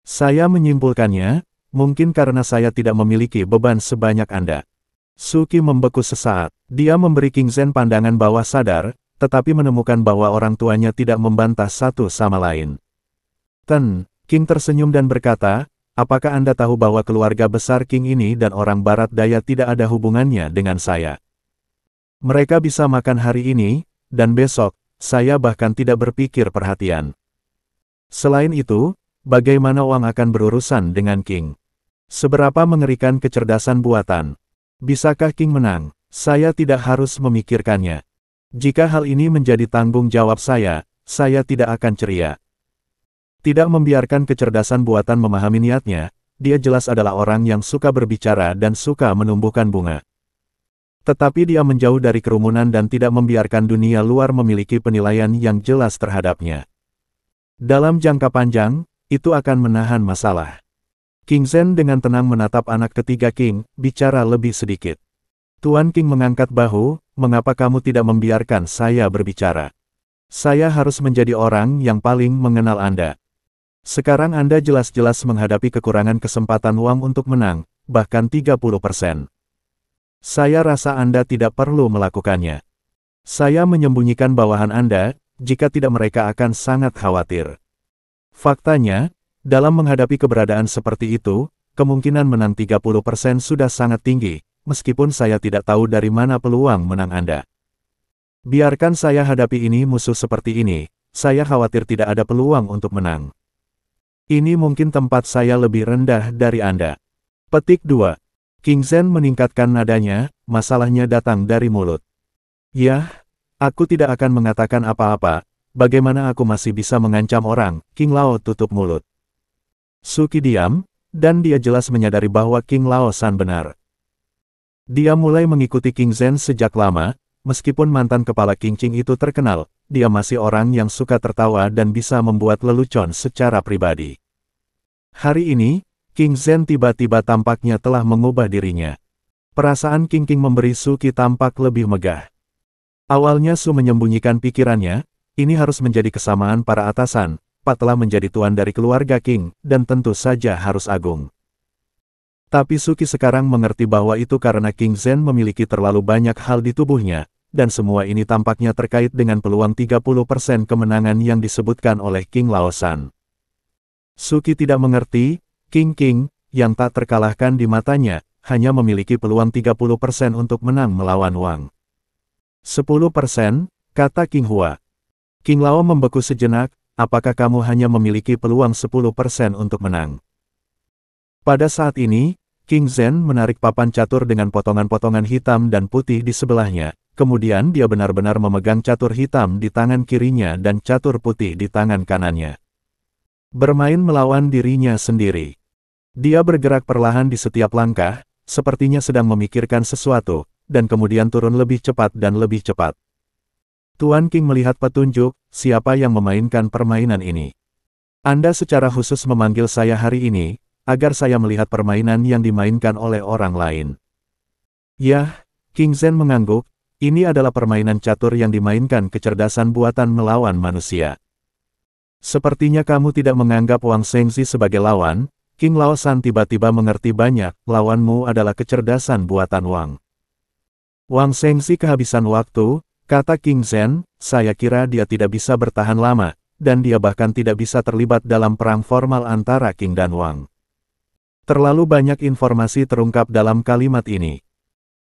Saya menyimpulkannya, mungkin karena saya tidak memiliki beban sebanyak Anda. Suki membeku sesaat. Dia memberi King Zhen pandangan bawah sadar, tetapi menemukan bahwa orang tuanya tidak membantah satu sama lain. King tersenyum dan berkata, apakah Anda tahu bahwa keluarga besar King ini dan orang barat daya tidak ada hubungannya dengan saya? Mereka bisa makan hari ini, dan besok, saya bahkan tidak berpikir perhatian. Selain itu, bagaimana uang akan berurusan dengan King? Seberapa mengerikan kecerdasan buatan? Bisakah King menang? Saya tidak harus memikirkannya. Jika hal ini menjadi tanggung jawab saya tidak akan ceria. Tidak membiarkan kecerdasan buatan memahami niatnya, dia jelas adalah orang yang suka berbicara dan suka menumbuhkan bunga. Tetapi dia menjauh dari kerumunan dan tidak membiarkan dunia luar memiliki penilaian yang jelas terhadapnya. Dalam jangka panjang, itu akan menahan masalah. King Zhen dengan tenang menatap anak ketiga King, bicara lebih sedikit. Tuan King mengangkat bahu, mengapa kamu tidak membiarkan saya berbicara? Saya harus menjadi orang yang paling mengenal Anda. Sekarang Anda jelas-jelas menghadapi kekurangan kesempatan uang untuk menang, bahkan 30%. Saya rasa Anda tidak perlu melakukannya. Saya menyembunyikan bawahan Anda, jika tidak mereka akan sangat khawatir. Faktanya, dalam menghadapi keberadaan seperti itu, kemungkinan menang 30% sudah sangat tinggi, meskipun saya tidak tahu dari mana peluang menang Anda. Biarkan saya hadapi ini musuh seperti ini, saya khawatir tidak ada peluang untuk menang. Ini mungkin tempat saya lebih rendah dari Anda. Petik 2. King Zhen meningkatkan nadanya, masalahnya datang dari mulut. Yah, aku tidak akan mengatakan apa-apa, bagaimana aku masih bisa mengancam orang? King Lao tutup mulut. Suki diam, dan dia jelas menyadari bahwa King Lao San benar. Dia mulai mengikuti King Zhen sejak lama, meskipun mantan kepala King Qing itu terkenal, dia masih orang yang suka tertawa dan bisa membuat lelucon secara pribadi. Hari ini, King Zhen tiba-tiba tampaknya telah mengubah dirinya. Perasaan King memberi Suki tampak lebih megah. Awalnya Su menyembunyikan pikirannya, ini harus menjadi kesamaan para atasan, Pak telah menjadi tuan dari keluarga King, dan tentu saja harus agung. Tapi Suki sekarang mengerti bahwa itu karena King Zhen memiliki terlalu banyak hal di tubuhnya, dan semua ini tampaknya terkait dengan peluang 30% kemenangan yang disebutkan oleh King Laosan. Suki tidak mengerti, King, yang tak terkalahkan di matanya, hanya memiliki peluang 30% untuk menang melawan Wang. 10%, kata King Hua. King Lao membeku sejenak, apakah kamu hanya memiliki peluang 10% untuk menang? Pada saat ini, King Zhen menarik papan catur dengan potongan-potongan hitam dan putih di sebelahnya, kemudian dia benar-benar memegang catur hitam di tangan kirinya dan catur putih di tangan kanannya. Bermain melawan dirinya sendiri. Dia bergerak perlahan di setiap langkah, sepertinya sedang memikirkan sesuatu, dan kemudian turun lebih cepat dan lebih cepat. Tuan King melihat petunjuk, siapa yang memainkan permainan ini. Anda secara khusus memanggil saya hari ini, agar saya melihat permainan yang dimainkan oleh orang lain. Yah, King Zen mengangguk, ini adalah permainan catur yang dimainkan kecerdasan buatan melawan manusia. Sepertinya kamu tidak menganggap Wang Shengzi sebagai lawan. King Lao San tiba-tiba mengerti banyak, lawanmu adalah kecerdasan buatan Wang. Wang Shengzi kehabisan waktu, kata King Zen, saya kira dia tidak bisa bertahan lama, dan dia bahkan tidak bisa terlibat dalam perang formal antara King dan Wang. Terlalu banyak informasi terungkap dalam kalimat ini.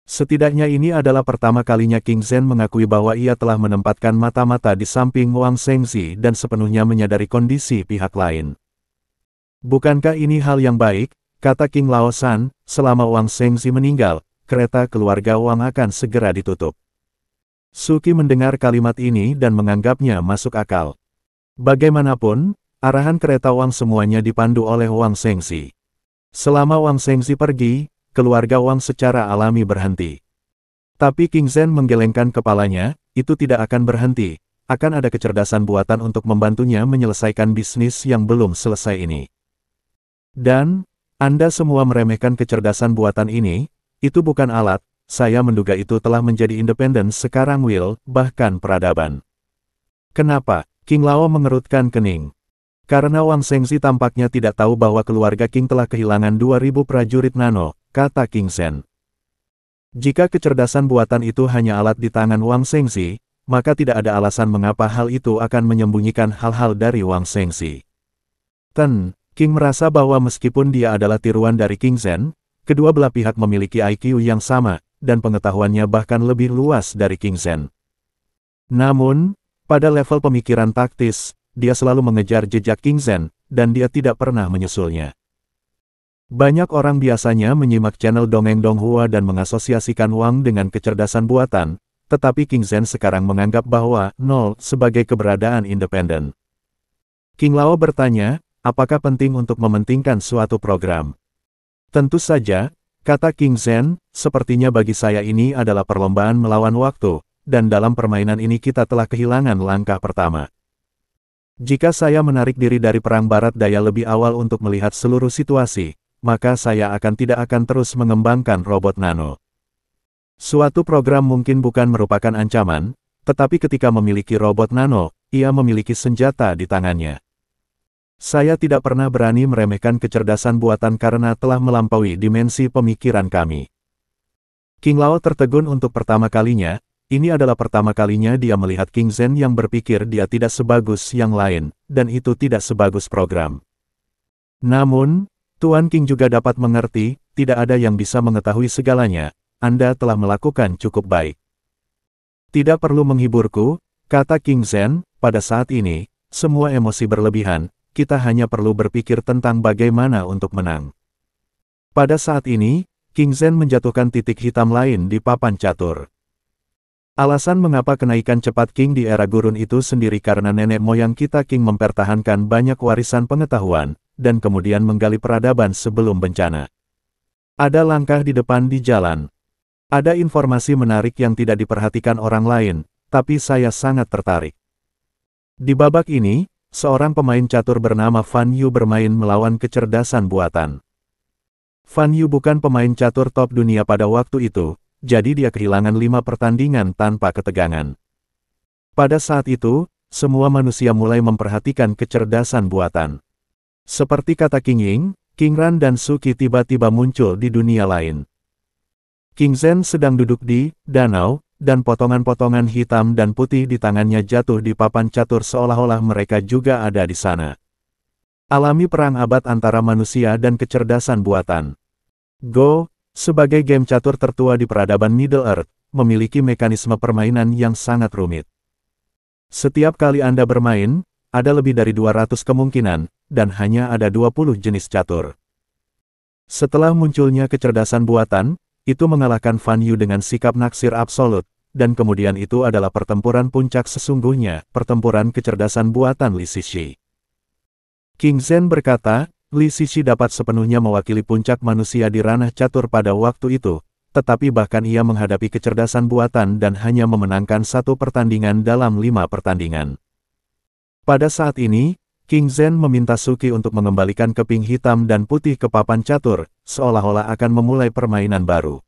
Setidaknya ini adalah pertama kalinya King Zen mengakui bahwa ia telah menempatkan mata-mata di samping Wang Shengzi dan sepenuhnya menyadari kondisi pihak lain. Bukankah ini hal yang baik, kata King Lao San, selama Wang Shengzi meninggal, kereta keluarga Wang akan segera ditutup. Suki mendengar kalimat ini dan menganggapnya masuk akal. Bagaimanapun, arahan kereta Wang semuanya dipandu oleh Wang Shengzi. Selama Wang Shengzi pergi, keluarga Wang secara alami berhenti. Tapi King Zen menggelengkan kepalanya, itu tidak akan berhenti, akan ada kecerdasan buatan untuk membantunya menyelesaikan bisnis yang belum selesai ini. Dan, Anda semua meremehkan kecerdasan buatan ini, itu bukan alat, saya menduga itu telah menjadi independen sekarang will, bahkan peradaban. Kenapa? King Lao mengerutkan kening. Karena Wang Shengzi tampaknya tidak tahu bahwa keluarga King telah kehilangan 2000 prajurit nano, kata King Zen. Jika kecerdasan buatan itu hanya alat di tangan Wang Shengzi, maka tidak ada alasan mengapa hal itu akan menyembunyikan hal-hal dari Wang Shengzi. King merasa bahwa meskipun dia adalah tiruan dari King Zen, kedua belah pihak memiliki IQ yang sama, dan pengetahuannya bahkan lebih luas dari King Zen. Namun, pada level pemikiran taktis, dia selalu mengejar jejak King Zen, dan dia tidak pernah menyusulnya. Banyak orang biasanya menyimak channel Dongeng Donghua dan mengasosiasikan Wang dengan kecerdasan buatan, tetapi King Zen sekarang menganggap bahwa 0 sebagai keberadaan independen. King Lao bertanya, apakah penting untuk mementingkan suatu program? Tentu saja, kata King Zen, sepertinya bagi saya ini adalah perlombaan melawan waktu, dan dalam permainan ini kita telah kehilangan langkah pertama. Jika saya menarik diri dari perang barat daya lebih awal untuk melihat seluruh situasi, maka saya tidak akan terus mengembangkan robot nano. Suatu program mungkin bukan merupakan ancaman, tetapi ketika memiliki robot nano, ia memiliki senjata di tangannya. Saya tidak pernah berani meremehkan kecerdasan buatan karena telah melampaui dimensi pemikiran kami. King Lao tertegun untuk pertama kalinya. Ini adalah pertama kalinya dia melihat King Zen yang berpikir dia tidak sebagus yang lain, dan itu tidak sebagus program. Namun, Tuan King juga dapat mengerti, tidak ada yang bisa mengetahui segalanya, Anda telah melakukan cukup baik. Tidak perlu menghiburku, kata King Zen, pada saat ini, semua emosi berlebihan, kita hanya perlu berpikir tentang bagaimana untuk menang. Pada saat ini, King Zen menjatuhkan titik hitam lain di papan catur. Alasan mengapa kenaikan cepat King di era gurun itu sendiri karena nenek moyang kita King mempertahankan banyak warisan pengetahuan, dan kemudian menggali peradaban sebelum bencana. Ada langkah di depan di jalan. Ada informasi menarik yang tidak diperhatikan orang lain, tapi saya sangat tertarik. Di babak ini, seorang pemain catur bernama Fan Yu bermain melawan kecerdasan buatan. Fan Yu bukan pemain catur top dunia pada waktu itu, jadi dia kehilangan 5 pertandingan tanpa ketegangan. Pada saat itu, semua manusia mulai memperhatikan kecerdasan buatan. Seperti kata King Ying, King Ran dan Suki tiba-tiba muncul di dunia lain. King Zen sedang duduk di danau, dan potongan-potongan hitam dan putih di tangannya jatuh di papan catur seolah-olah mereka juga ada di sana. Alami perang abad antara manusia dan kecerdasan buatan. Go, sebagai game catur tertua di peradaban Middle Earth, memiliki mekanisme permainan yang sangat rumit. Setiap kali Anda bermain, ada lebih dari 200 kemungkinan, dan hanya ada 20 jenis catur. Setelah munculnya kecerdasan buatan, itu mengalahkan Fan Yu dengan sikap naksir absolut, dan kemudian itu adalah pertempuran puncak sesungguhnya, pertempuran kecerdasan buatan Li Shishi. King Zhen berkata, Li Ziqi dapat sepenuhnya mewakili puncak manusia di ranah catur pada waktu itu, tetapi bahkan ia menghadapi kecerdasan buatan dan hanya memenangkan 1 pertandingan dalam 5 pertandingan. Pada saat ini, King Zhen meminta Suki untuk mengembalikan keping hitam dan putih ke papan catur, seolah-olah akan memulai permainan baru.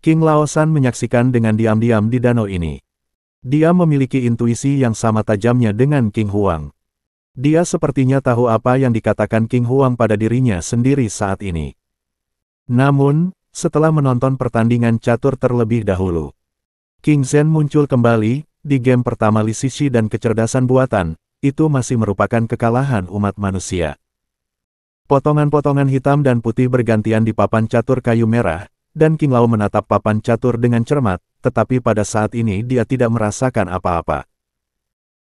King Laosan menyaksikan dengan diam-diam di danau ini. Dia memiliki intuisi yang sama tajamnya dengan King Huang. Dia sepertinya tahu apa yang dikatakan King Huang pada dirinya sendiri saat ini. Namun, setelah menonton pertandingan catur terlebih dahulu, King Zhen muncul kembali. Di game pertama Li Ziqi dan kecerdasan buatan, itu masih merupakan kekalahan umat manusia. Potongan-potongan hitam dan putih bergantian di papan catur kayu merah, dan King Lao menatap papan catur dengan cermat, tetapi pada saat ini dia tidak merasakan apa-apa.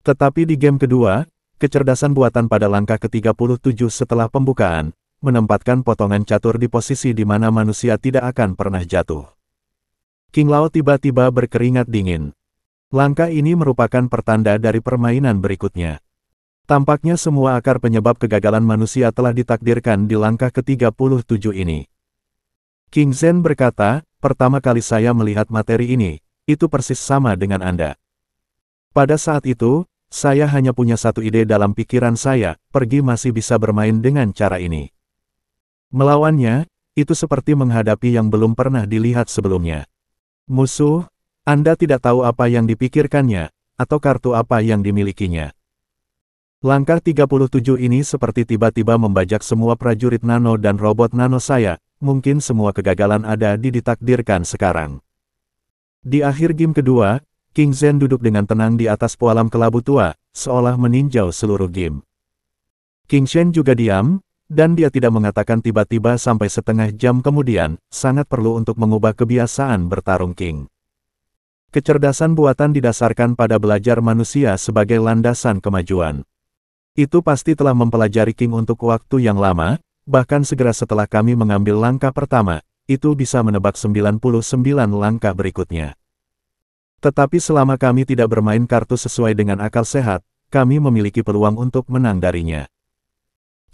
Tetapi di game kedua, kecerdasan buatan pada langkah ke-37 setelah pembukaan, menempatkan potongan catur di posisi di mana manusia tidak akan pernah jatuh. King Lao tiba-tiba berkeringat dingin. Langkah ini merupakan pertanda dari permainan berikutnya. Tampaknya semua akar penyebab kegagalan manusia telah ditakdirkan di langkah ke-37 ini. King Zhen berkata, pertama kali saya melihat materi ini, itu persis sama dengan Anda. Pada saat itu, saya hanya punya satu ide dalam pikiran saya, pergi masih bisa bermain dengan cara ini. Melawannya, itu seperti menghadapi yang belum pernah dilihat sebelumnya. Musuh, Anda tidak tahu apa yang dipikirkannya, atau kartu apa yang dimilikinya. Langkah 37 ini seperti tiba-tiba membajak semua prajurit nano dan robot nano saya, mungkin semua kegagalan ada ditakdirkan sekarang. Di akhir game kedua, King Zhen duduk dengan tenang di atas pualam kelabu tua, seolah meninjau seluruh game. King Shen juga diam, dan dia tidak mengatakan tiba-tiba sampai setengah jam kemudian, sangat perlu untuk mengubah kebiasaan bertarung King. Kecerdasan buatan didasarkan pada belajar manusia sebagai landasan kemajuan. Itu pasti telah mempelajari King untuk waktu yang lama, bahkan segera setelah kami mengambil langkah pertama, itu bisa menebak 99 langkah berikutnya. Tetapi selama kami tidak bermain kartu sesuai dengan akal sehat, kami memiliki peluang untuk menang darinya.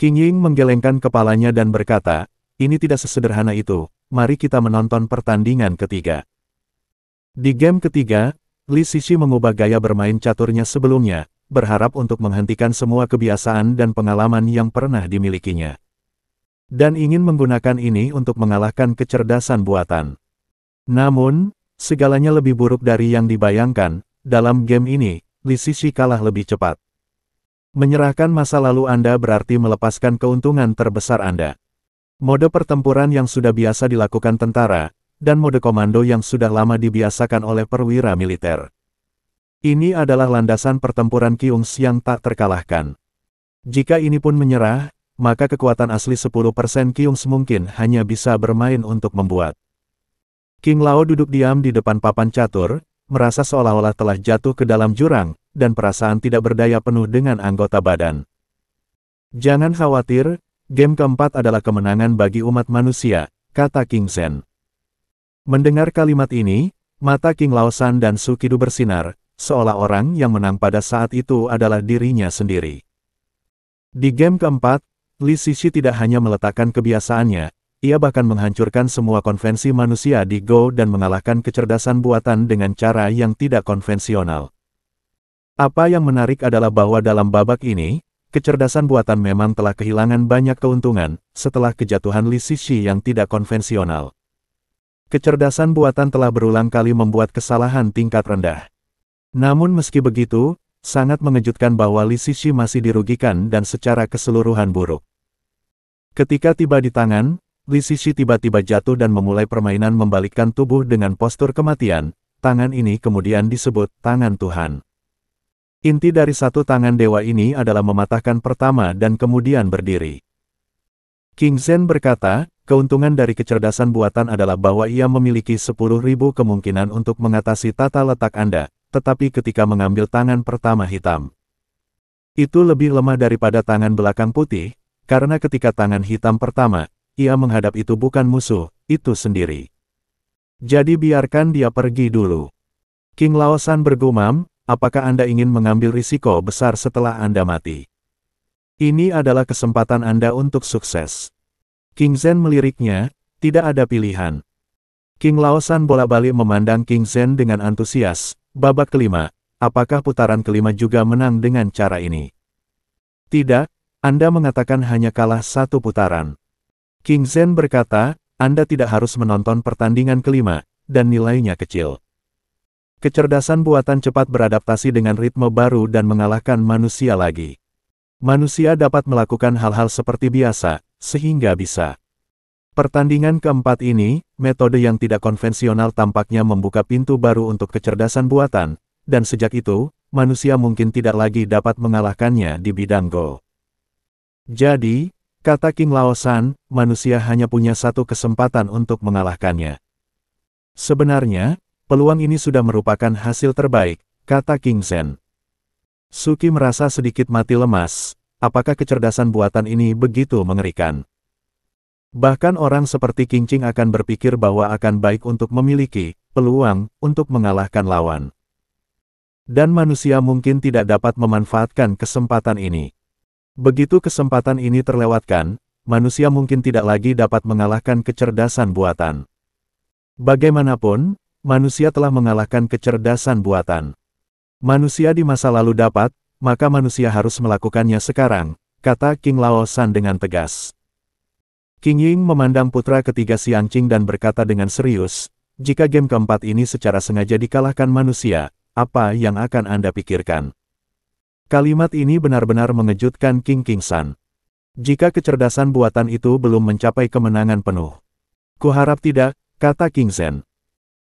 King Ying menggelengkan kepalanya dan berkata, ini tidak sesederhana itu, mari kita menonton pertandingan ketiga. Di game ketiga, Li Ziqi mengubah gaya bermain caturnya sebelumnya, berharap untuk menghentikan semua kebiasaan dan pengalaman yang pernah dimilikinya. Dan ingin menggunakan ini untuk mengalahkan kecerdasan buatan. Namun, segalanya lebih buruk dari yang dibayangkan. Dalam game ini, Li Ziqi kalah lebih cepat. Menyerahkan masa lalu Anda berarti melepaskan keuntungan terbesar Anda. Mode pertempuran yang sudah biasa dilakukan tentara, dan mode komando yang sudah lama dibiasakan oleh perwira militer. Ini adalah landasan pertempuran Qiongs yang tak terkalahkan. Jika ini pun menyerah, maka kekuatan asli 10% Qiongs mungkin hanya bisa bermain untuk membuat. King Lao duduk diam di depan papan catur, merasa seolah-olah telah jatuh ke dalam jurang, dan perasaan tidak berdaya penuh dengan anggota badan. Jangan khawatir, game keempat adalah kemenangan bagi umat manusia, kata King Zhen. Mendengar kalimat ini, mata King Laosan dan Sukidu bersinar, seolah orang yang menang pada saat itu adalah dirinya sendiri. Di game keempat, Li Ziqi tidak hanya meletakkan kebiasaannya, ia bahkan menghancurkan semua konvensi manusia di Go dan mengalahkan kecerdasan buatan dengan cara yang tidak konvensional. Apa yang menarik adalah bahwa dalam babak ini, kecerdasan buatan memang telah kehilangan banyak keuntungan, setelah kejatuhan Li Ziqi yang tidak konvensional. Kecerdasan buatan telah berulang kali membuat kesalahan tingkat rendah. Namun meski begitu, sangat mengejutkan bahwa Li Ziqi masih dirugikan dan secara keseluruhan buruk. Ketika tiba di tangan, Li Ziqi tiba-tiba jatuh dan memulai permainan membalikkan tubuh dengan postur kematian. Tangan ini kemudian disebut tangan Tuhan. Inti dari satu tangan dewa ini adalah mematahkan pertama dan kemudian berdiri. King Zhen berkata, keuntungan dari kecerdasan buatan adalah bahwa ia memiliki 10.000 kemungkinan untuk mengatasi tata letak Anda, tetapi ketika mengambil tangan pertama hitam, itu lebih lemah daripada tangan belakang putih, karena ketika tangan hitam pertama, ia menghadap itu bukan musuh, itu sendiri. Jadi biarkan dia pergi dulu. King Laosan bergumam, apakah Anda ingin mengambil risiko besar setelah Anda mati? Ini adalah kesempatan Anda untuk sukses. King Zhen meliriknya, tidak ada pilihan. King Laosan bolak-balik memandang King Zhen dengan antusias. Babak kelima, apakah putaran kelima juga menang dengan cara ini? Tidak, Anda mengatakan hanya kalah satu putaran. King Zhen berkata, Anda tidak harus menonton pertandingan kelima, dan nilainya kecil. Kecerdasan buatan cepat beradaptasi dengan ritme baru dan mengalahkan manusia lagi. Manusia dapat melakukan hal-hal seperti biasa, sehingga bisa. Pertandingan keempat ini, metode yang tidak konvensional tampaknya membuka pintu baru untuk kecerdasan buatan, dan sejak itu, manusia mungkin tidak lagi dapat mengalahkannya di bidang Go. Jadi, kata King Laosan, manusia hanya punya satu kesempatan untuk mengalahkannya. Sebenarnya, peluang ini sudah merupakan hasil terbaik, kata King Zhen. Suki merasa sedikit mati lemas, apakah kecerdasan buatan ini begitu mengerikan? Bahkan orang seperti King Qing akan berpikir bahwa akan baik untuk memiliki peluang untuk mengalahkan lawan. Dan manusia mungkin tidak dapat memanfaatkan kesempatan ini. Begitu kesempatan ini terlewatkan, manusia mungkin tidak lagi dapat mengalahkan kecerdasan buatan. Bagaimanapun, manusia telah mengalahkan kecerdasan buatan. Manusia di masa lalu dapat, maka manusia harus melakukannya sekarang, kata King Laosan dengan tegas. King Ying memandang putra ketiga Xiang Qing dan berkata dengan serius, jika game keempat ini secara sengaja dikalahkan manusia, apa yang akan Anda pikirkan? Kalimat ini benar-benar mengejutkan King San. Jika kecerdasan buatan itu belum mencapai kemenangan penuh. Kuharap tidak, kata King Zhen.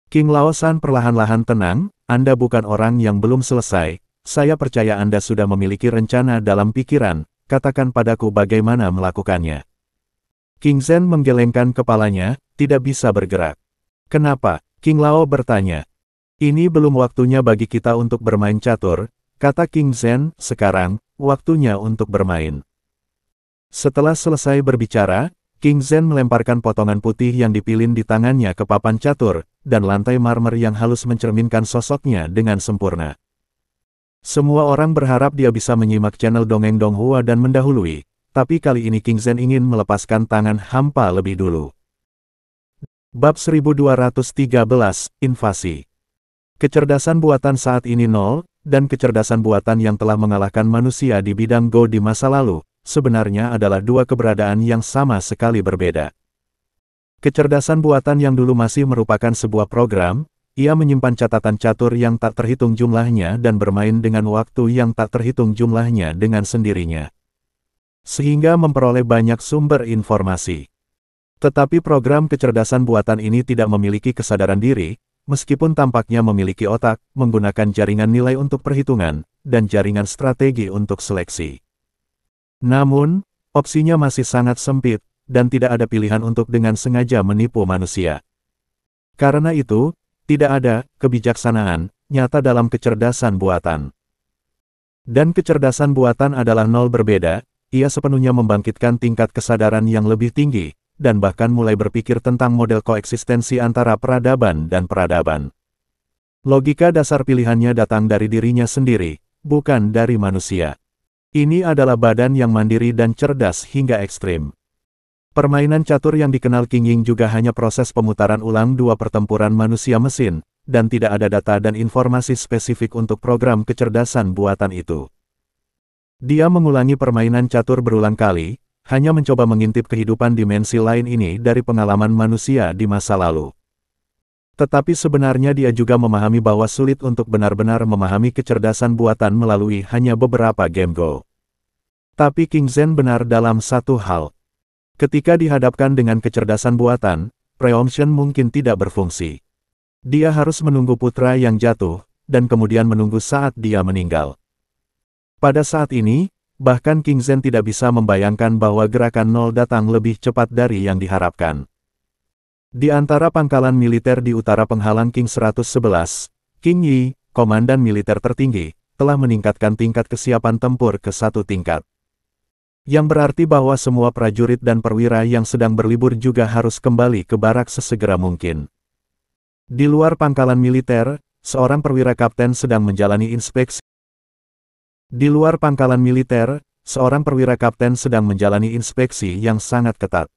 King Laosan perlahan-lahan tenang, Anda bukan orang yang belum selesai, saya percaya Anda sudah memiliki rencana dalam pikiran, katakan padaku bagaimana melakukannya. King Zhen menggelengkan kepalanya, tidak bisa bergerak. Kenapa? King Lao bertanya. Ini belum waktunya bagi kita untuk bermain catur, kata King Zhen, sekarang, waktunya untuk bermain. Setelah selesai berbicara, King Zhen melemparkan potongan putih yang dipilin di tangannya ke papan catur, dan lantai marmer yang halus mencerminkan sosoknya dengan sempurna. Semua orang berharap dia bisa menyimak channel Dongeng Donghua dan mendahului, tapi kali ini King Zhen ingin melepaskan tangan hampa lebih dulu. Bab 1213, Invasi. Kecerdasan buatan saat ini nol, dan kecerdasan buatan yang telah mengalahkan manusia di bidang Go di masa lalu, sebenarnya adalah dua keberadaan yang sama sekali berbeda. Kecerdasan buatan yang dulu masih merupakan sebuah program, ia menyimpan catatan catur yang tak terhitung jumlahnya dan bermain dengan waktu yang tak terhitung jumlahnya dengan sendirinya. Sehingga memperoleh banyak sumber informasi. Tetapi program kecerdasan buatan ini tidak memiliki kesadaran diri, meskipun tampaknya memiliki otak, menggunakan jaringan nilai untuk perhitungan, dan jaringan strategi untuk seleksi. Namun, opsinya masih sangat sempit, dan tidak ada pilihan untuk dengan sengaja menipu manusia. Karena itu, tidak ada kebijaksanaan nyata dalam kecerdasan buatan. Dan kecerdasan buatan adalah nol berbeda, ia sepenuhnya membangkitkan tingkat kesadaran yang lebih tinggi, dan bahkan mulai berpikir tentang model koeksistensi antara peradaban dan peradaban. Logika dasar pilihannya datang dari dirinya sendiri, bukan dari manusia. Ini adalah badan yang mandiri dan cerdas hingga ekstrim. Permainan catur yang dikenal King Ying juga hanya proses pemutaran ulang dua pertempuran manusia-mesin, dan tidak ada data dan informasi spesifik untuk program kecerdasan buatan itu. Dia mengulangi permainan catur berulang kali, hanya mencoba mengintip kehidupan dimensi lain ini dari pengalaman manusia di masa lalu. Tetapi sebenarnya dia juga memahami bahwa sulit untuk benar-benar memahami kecerdasan buatan melalui hanya beberapa game Go. Tapi King Zhen benar dalam satu hal. Ketika dihadapkan dengan kecerdasan buatan, preemption mungkin tidak berfungsi. Dia harus menunggu putra yang jatuh, dan kemudian menunggu saat dia meninggal. Pada saat ini, bahkan King Zhen tidak bisa membayangkan bahwa gerakan nol datang lebih cepat dari yang diharapkan. Di antara pangkalan militer di utara penghalang King 111, King Yi, komandan militer tertinggi, telah meningkatkan tingkat kesiapan tempur ke satu tingkat. Yang berarti bahwa semua prajurit dan perwira yang sedang berlibur juga harus kembali ke barak sesegera mungkin. Di luar pangkalan militer, seorang perwira kapten sedang menjalani inspeksi. Di luar pangkalan militer, seorang perwira kapten sedang menjalani inspeksi yang sangat ketat.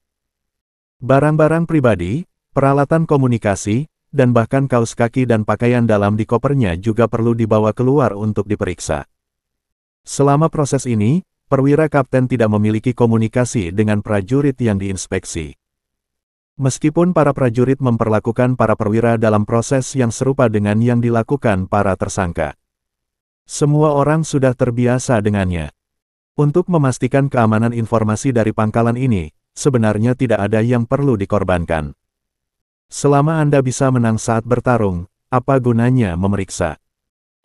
Barang-barang pribadi, peralatan komunikasi, dan bahkan kaos kaki dan pakaian dalam di kopernya juga perlu dibawa keluar untuk diperiksa. Selama proses ini, perwira kapten tidak memiliki komunikasi dengan prajurit yang diinspeksi. Meskipun para prajurit memperlakukan para perwira dalam proses yang serupa dengan yang dilakukan para tersangka. Semua orang sudah terbiasa dengannya. Untuk memastikan keamanan informasi dari pangkalan ini, sebenarnya tidak ada yang perlu dikorbankan. Selama Anda bisa menang saat bertarung, apa gunanya memeriksa?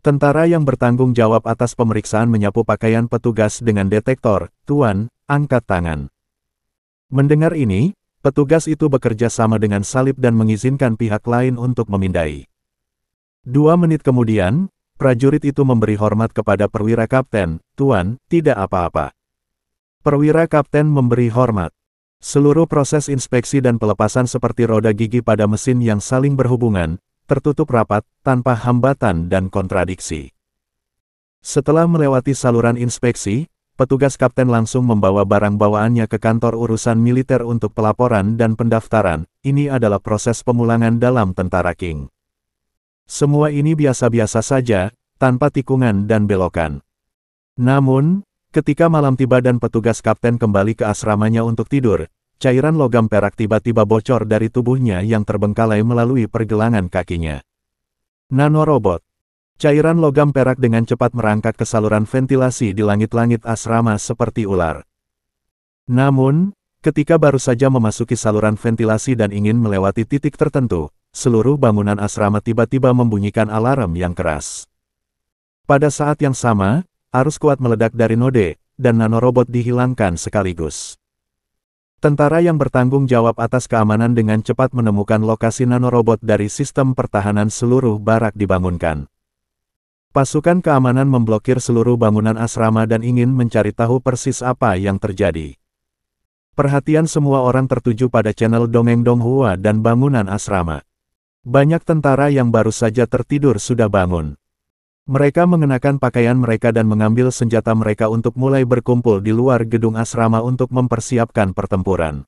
Tentara yang bertanggung jawab atas pemeriksaan menyapu pakaian petugas dengan detektor, "Tuan, angkat tangan." Mendengar ini, petugas itu bekerja sama dengan salib dan mengizinkan pihak lain untuk memindai. 2 menit kemudian, prajurit itu memberi hormat kepada perwira kapten, "Tuan, tidak apa-apa." Perwira kapten memberi hormat. Seluruh proses inspeksi dan pelepasan seperti roda gigi pada mesin yang saling berhubungan, tertutup rapat, tanpa hambatan dan kontradiksi. Setelah melewati saluran inspeksi, petugas kapten langsung membawa barang bawaannya ke kantor urusan militer untuk pelaporan dan pendaftaran. Ini adalah proses pemulangan dalam tentara Qing. Semua ini biasa-biasa saja, tanpa tikungan dan belokan. Namun, ketika malam tiba dan petugas kapten kembali ke asramanya untuk tidur, cairan logam perak tiba-tiba bocor dari tubuhnya yang terbengkalai melalui pergelangan kakinya. Nanorobot. Cairan logam perak dengan cepat merangkak ke saluran ventilasi di langit-langit asrama seperti ular. Namun, ketika baru saja memasuki saluran ventilasi dan ingin melewati titik tertentu, seluruh bangunan asrama tiba-tiba membunyikan alarm yang keras. Pada saat yang sama, arus kuat meledak dari node, dan nanorobot dihilangkan sekaligus. Tentara yang bertanggung jawab atas keamanan dengan cepat menemukan lokasi nanorobot dari sistem pertahanan seluruh barak dibangunkan. Pasukan keamanan memblokir seluruh bangunan asrama dan ingin mencari tahu persis apa yang terjadi. Perhatian semua orang tertuju pada channel Dongeng Donghua dan bangunan asrama. Banyak tentara yang baru saja tertidur sudah bangun. Mereka mengenakan pakaian mereka dan mengambil senjata mereka untuk mulai berkumpul di luar gedung asrama untuk mempersiapkan pertempuran.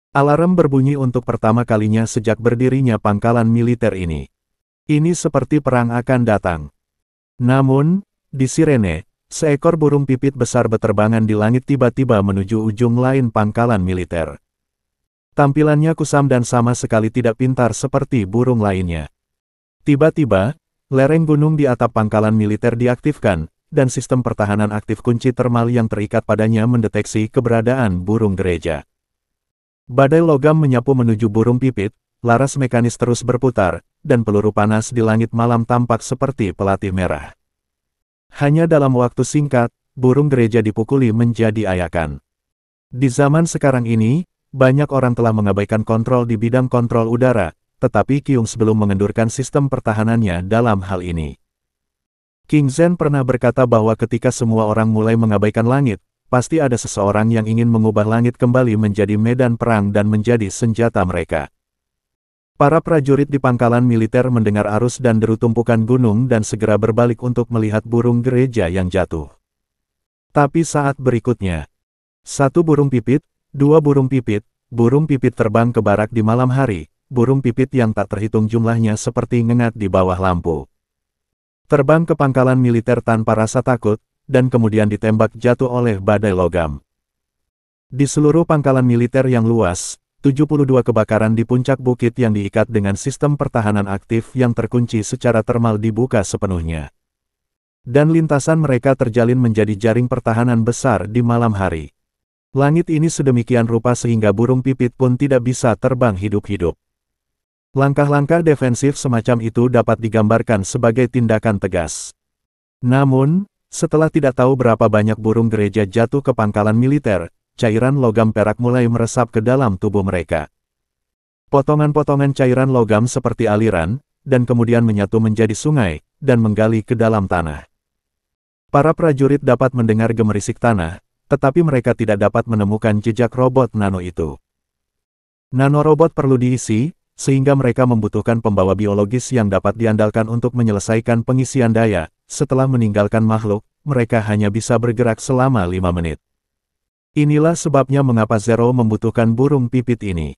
Alarm berbunyi untuk pertama kalinya sejak berdirinya pangkalan militer ini. Ini seperti perang akan datang. Namun, di sirene, seekor burung pipit besar beterbangan di langit tiba-tiba menuju ujung lain pangkalan militer. Tampilannya kusam dan sama sekali tidak pintar seperti burung lainnya. Tiba-tiba, lereng gunung di atap pangkalan militer diaktifkan, dan sistem pertahanan aktif kunci termal yang terikat padanya mendeteksi keberadaan burung gereja. Badai logam menyapu menuju burung pipit, laras mekanis terus berputar, dan peluru panas di langit malam tampak seperti pelatih merah. Hanya dalam waktu singkat, burung gereja dipukuli menjadi ayakan. Di zaman sekarang ini, banyak orang telah mengabaikan kontrol di bidang kontrol udara, tetapi Kyung sebelum mengendurkan sistem pertahanannya dalam hal ini. King Zhen pernah berkata bahwa ketika semua orang mulai mengabaikan langit, pasti ada seseorang yang ingin mengubah langit kembali menjadi medan perang dan menjadi senjata mereka. Para prajurit di pangkalan militer mendengar arus dan deru tumpukan gunung dan segera berbalik untuk melihat burung gereja yang jatuh. Tapi saat berikutnya, 1 burung pipit, 2 burung pipit terbang ke barak di malam hari. Burung pipit yang tak terhitung jumlahnya seperti ngengat di bawah lampu. Terbang ke pangkalan militer tanpa rasa takut, dan kemudian ditembak jatuh oleh badai logam. Di seluruh pangkalan militer yang luas, 72 kebakaran di puncak bukit yang diikat dengan sistem pertahanan aktif yang terkunci secara termal dibuka sepenuhnya. Dan lintasan mereka terjalin menjadi jaring pertahanan besar di malam hari. Langit ini sedemikian rupa sehingga burung pipit pun tidak bisa terbang hidup-hidup. Langkah-langkah defensif semacam itu dapat digambarkan sebagai tindakan tegas. Namun, setelah tidak tahu berapa banyak burung gereja jatuh ke pangkalan militer, cairan logam perak mulai meresap ke dalam tubuh mereka. Potongan-potongan cairan logam seperti aliran, dan kemudian menyatu menjadi sungai, dan menggali ke dalam tanah. Para prajurit dapat mendengar gemerisik tanah, tetapi mereka tidak dapat menemukan jejak robot nano itu. Nanorobot perlu diisi, sehingga mereka membutuhkan pembawa biologis yang dapat diandalkan untuk menyelesaikan pengisian daya. Setelah meninggalkan makhluk, mereka hanya bisa bergerak selama 5 menit. Inilah sebabnya mengapa Zero membutuhkan burung pipit ini.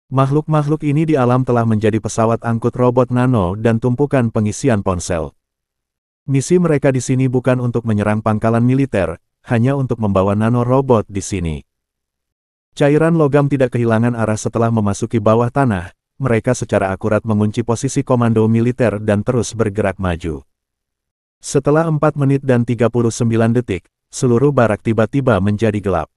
Makhluk-makhluk ini di alam telah menjadi pesawat angkut robot nano dan tumpukan pengisian ponsel. Misi mereka di sini bukan untuk menyerang pangkalan militer, hanya untuk membawa nano-robot di sini. Cairan logam tidak kehilangan arah setelah memasuki bawah tanah, mereka secara akurat mengunci posisi komando militer dan terus bergerak maju. Setelah 4 menit dan 39 detik, seluruh barak tiba-tiba menjadi gelap.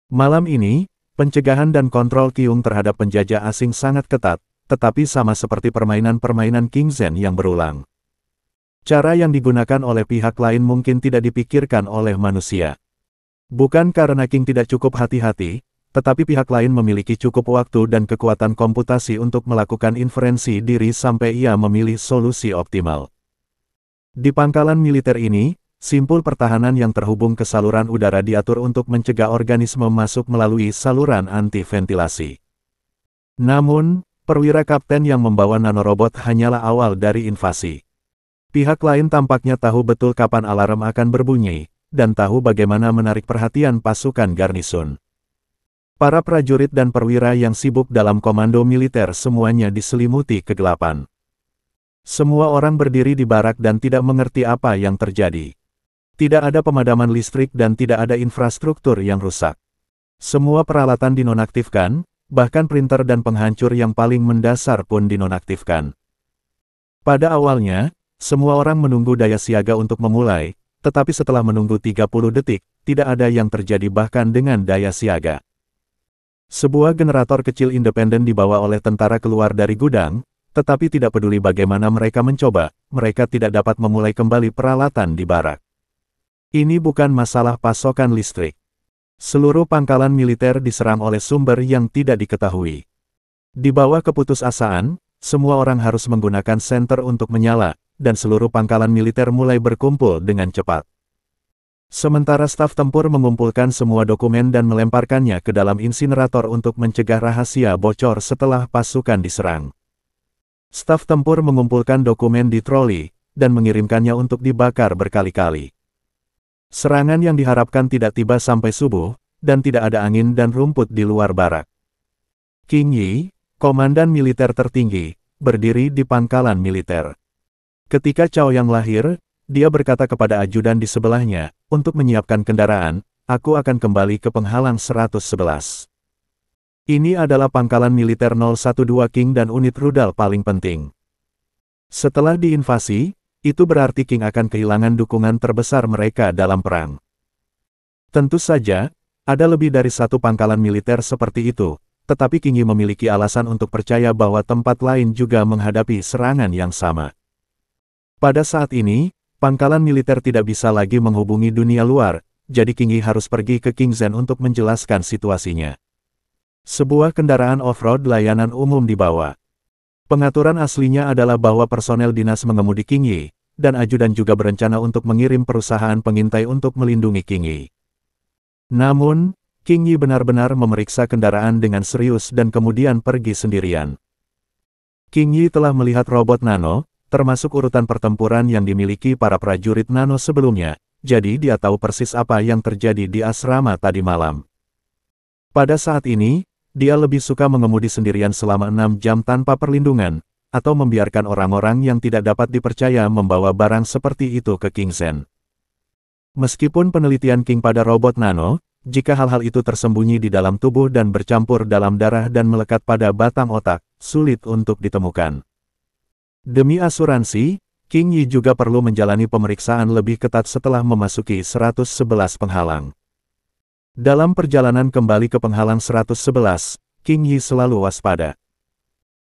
Malam ini, pencegahan dan kontrol Qiyung terhadap penjajah asing sangat ketat, tetapi sama seperti permainan-permainan King Zhen yang berulang. Cara yang digunakan oleh pihak lain mungkin tidak dipikirkan oleh manusia. Bukan karena King tidak cukup hati-hati, tetapi pihak lain memiliki cukup waktu dan kekuatan komputasi untuk melakukan inferensi diri sampai ia memilih solusi optimal. Di pangkalan militer ini, simpul pertahanan yang terhubung ke saluran udara diatur untuk mencegah organisme masuk melalui saluran anti-ventilasi. Namun, perwira kapten yang membawa nanorobot hanyalah awal dari invasi. Pihak lain tampaknya tahu betul kapan alarm akan berbunyi, dan tahu bagaimana menarik perhatian pasukan garnison. Para prajurit dan perwira yang sibuk dalam komando militer semuanya diselimuti kegelapan. Semua orang berdiri di barak dan tidak mengerti apa yang terjadi. Tidak ada pemadaman listrik dan tidak ada infrastruktur yang rusak. Semua peralatan dinonaktifkan, bahkan printer dan penghancur yang paling mendasar pun dinonaktifkan. Pada awalnya, semua orang menunggu daya siaga untuk memulai, tetapi setelah menunggu 30 detik, tidak ada yang terjadi bahkan dengan daya siaga. Sebuah generator kecil independen dibawa oleh tentara keluar dari gudang, tetapi tidak peduli bagaimana mereka mencoba, mereka tidak dapat memulai kembali peralatan di barak. Ini bukan masalah pasokan listrik. Seluruh pangkalan militer diserang oleh sumber yang tidak diketahui. Di bawah keputusasaan, semua orang harus menggunakan senter untuk menyala, dan seluruh pangkalan militer mulai berkumpul dengan cepat. Sementara staf tempur mengumpulkan semua dokumen dan melemparkannya ke dalam insinerator untuk mencegah rahasia bocor setelah pasukan diserang. Staf tempur mengumpulkan dokumen di troli, dan mengirimkannya untuk dibakar berkali-kali. Serangan yang diharapkan tidak tiba sampai subuh, dan tidak ada angin dan rumput di luar barak. King Yi, komandan militer tertinggi, berdiri di pangkalan militer. Ketika Cao Yang lahir, dia berkata kepada ajudan di sebelahnya, untuk menyiapkan kendaraan, aku akan kembali ke penghalang 111. Ini adalah pangkalan militer 012 King dan unit rudal paling penting. Setelah diinvasi, itu berarti King akan kehilangan dukungan terbesar mereka dalam perang. Tentu saja, ada lebih dari satu pangkalan militer seperti itu, tetapi King Yi memiliki alasan untuk percaya bahwa tempat lain juga menghadapi serangan yang sama. Pada saat ini, pangkalan militer tidak bisa lagi menghubungi dunia luar, jadi King Yi harus pergi ke King Zhen untuk menjelaskan situasinya. Sebuah kendaraan off-road layanan umum dibawa. Pengaturan aslinya adalah bahwa personel dinas mengemudi King Yi, dan ajudan juga berencana untuk mengirim perusahaan pengintai untuk melindungi King Yi. Namun, King Yi benar-benar memeriksa kendaraan dengan serius dan kemudian pergi sendirian. King Yi telah melihat robot nano, termasuk urutan pertempuran yang dimiliki para prajurit nano sebelumnya, jadi dia tahu persis apa yang terjadi di asrama tadi malam. Pada saat ini, dia lebih suka mengemudi sendirian selama 6 jam tanpa perlindungan, atau membiarkan orang-orang yang tidak dapat dipercaya membawa barang seperti itu ke King Zhen. Meskipun penelitian King pada robot nano, jika hal-hal itu tersembunyi di dalam tubuh dan bercampur dalam darah dan melekat pada batang otak, sulit untuk ditemukan. Demi asuransi, King Yi juga perlu menjalani pemeriksaan lebih ketat setelah memasuki 111 penghalang. Dalam perjalanan kembali ke penghalang 111, King Yi selalu waspada.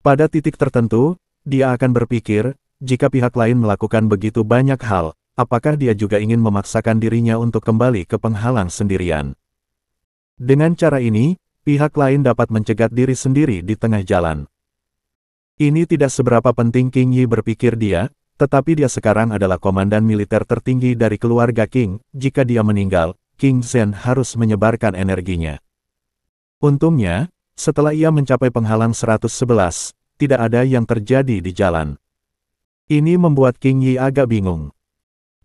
Pada titik tertentu, dia akan berpikir, jika pihak lain melakukan begitu banyak hal, apakah dia juga ingin memaksakan dirinya untuk kembali ke penghalang sendirian. Dengan cara ini, pihak lain dapat mencegat diri sendiri di tengah jalan. Ini tidak seberapa penting King Yi berpikir dia, tetapi dia sekarang adalah komandan militer tertinggi dari keluarga King, jika dia meninggal, King Zhen harus menyebarkan energinya. Untungnya, setelah ia mencapai penghalang 111, tidak ada yang terjadi di jalan. Ini membuat King Yi agak bingung.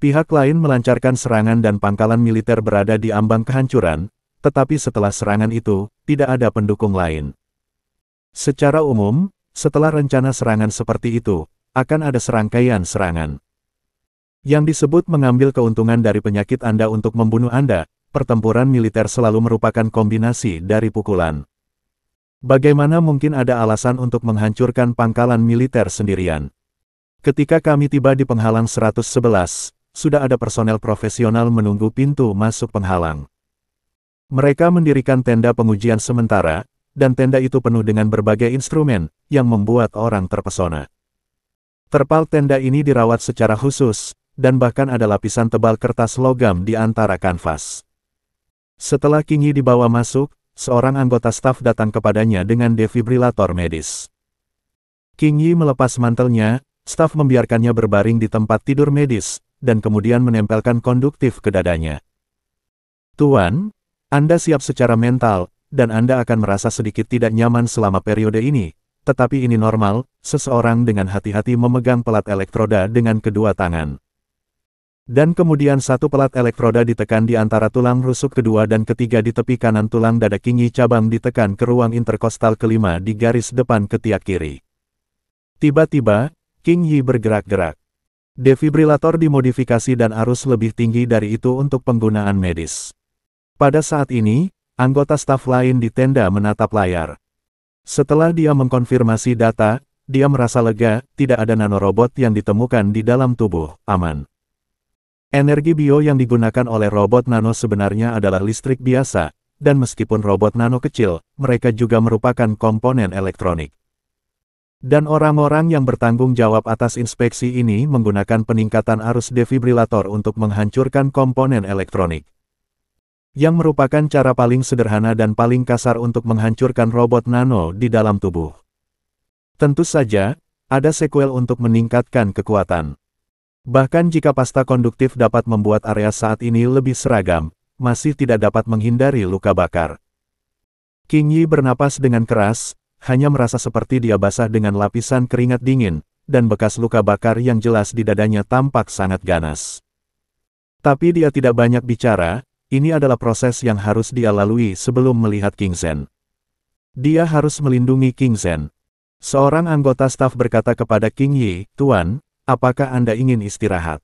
Pihak lain melancarkan serangan dan pangkalan militer berada di ambang kehancuran, tetapi setelah serangan itu, tidak ada pendukung lain. Secara umum, setelah rencana serangan seperti itu, akan ada serangkaian serangan. Yang disebut mengambil keuntungan dari penyakit Anda untuk membunuh Anda, pertempuran militer selalu merupakan kombinasi dari pukulan. Bagaimana mungkin ada alasan untuk menghancurkan pangkalan militer sendirian? Ketika kami tiba di penghalang 111, sudah ada personel profesional menunggu pintu masuk penghalang. Mereka mendirikan tenda pengujian sementara, dan tenda itu penuh dengan berbagai instrumen, yang membuat orang terpesona. Terpal tenda ini dirawat secara khusus, dan bahkan ada lapisan tebal kertas logam di antara kanvas. Setelah King Yi dibawa masuk, seorang anggota staf datang kepadanya dengan defibrilator medis. King Yi melepas mantelnya, staf membiarkannya berbaring di tempat tidur medis, dan kemudian menempelkan konduktif ke dadanya. Tuan, Anda siap secara mental, dan Anda akan merasa sedikit tidak nyaman selama periode ini, tetapi ini normal, seseorang dengan hati-hati memegang pelat elektroda dengan kedua tangan. Dan kemudian satu pelat elektroda ditekan di antara tulang rusuk kedua dan ketiga di tepi kanan tulang dada King Yi cabang ditekan ke ruang interkostal kelima di garis depan ketiak kiri. Tiba-tiba, King Yi bergerak-gerak. Defibrilator dimodifikasi dan arus lebih tinggi dari itu untuk penggunaan medis. Pada saat ini, anggota staf lain di tenda menatap layar. Setelah dia mengkonfirmasi data, dia merasa lega, tidak ada nanorobot yang ditemukan di dalam tubuh, aman. Energi bio yang digunakan oleh robot nano sebenarnya adalah listrik biasa, dan meskipun robot nano kecil, mereka juga merupakan komponen elektronik. Dan orang-orang yang bertanggung jawab atas inspeksi ini menggunakan peningkatan arus defibrilator untuk menghancurkan komponen elektronik. Yang merupakan cara paling sederhana dan paling kasar untuk menghancurkan robot nano di dalam tubuh. Tentu saja, ada sekuel untuk meningkatkan kekuatan. Bahkan jika pasta konduktif dapat membuat area saat ini lebih seragam, masih tidak dapat menghindari luka bakar. King Yi bernapas dengan keras, hanya merasa seperti dia basah dengan lapisan keringat dingin, dan bekas luka bakar yang jelas di dadanya tampak sangat ganas. Tapi dia tidak banyak bicara, ini adalah proses yang harus dia lalui sebelum melihat King Zhen. Dia harus melindungi King Zhen. Seorang anggota staf berkata kepada King Yi, "Tuan, apakah Anda ingin istirahat?"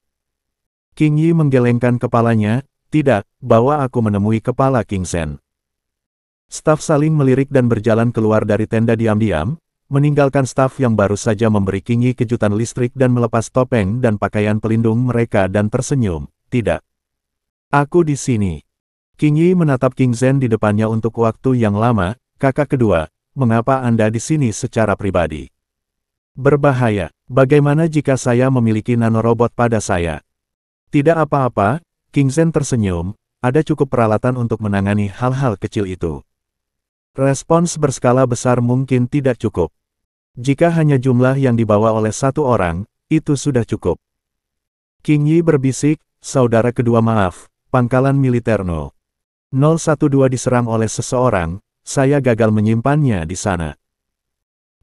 King Yi menggelengkan kepalanya, "Tidak, bawa aku menemui kepala King Zhen." Staf saling melirik dan berjalan keluar dari tenda diam-diam, meninggalkan staf yang baru saja memberi King Yi kejutan listrik dan melepas topeng dan pakaian pelindung mereka dan tersenyum. "Tidak. Aku di sini." King Yi menatap King Zhen di depannya untuk waktu yang lama. "Kakak kedua, mengapa Anda di sini secara pribadi?" "Berbahaya. Bagaimana jika saya memiliki nanorobot pada saya?" "Tidak apa-apa," King Zhen tersenyum, "ada cukup peralatan untuk menangani hal-hal kecil itu." Respons berskala besar mungkin tidak cukup. Jika hanya jumlah yang dibawa oleh satu orang, itu sudah cukup. King Yi berbisik, "Saudara kedua maaf, pangkalan militer No. 012 diserang oleh seseorang, saya gagal menyimpannya di sana."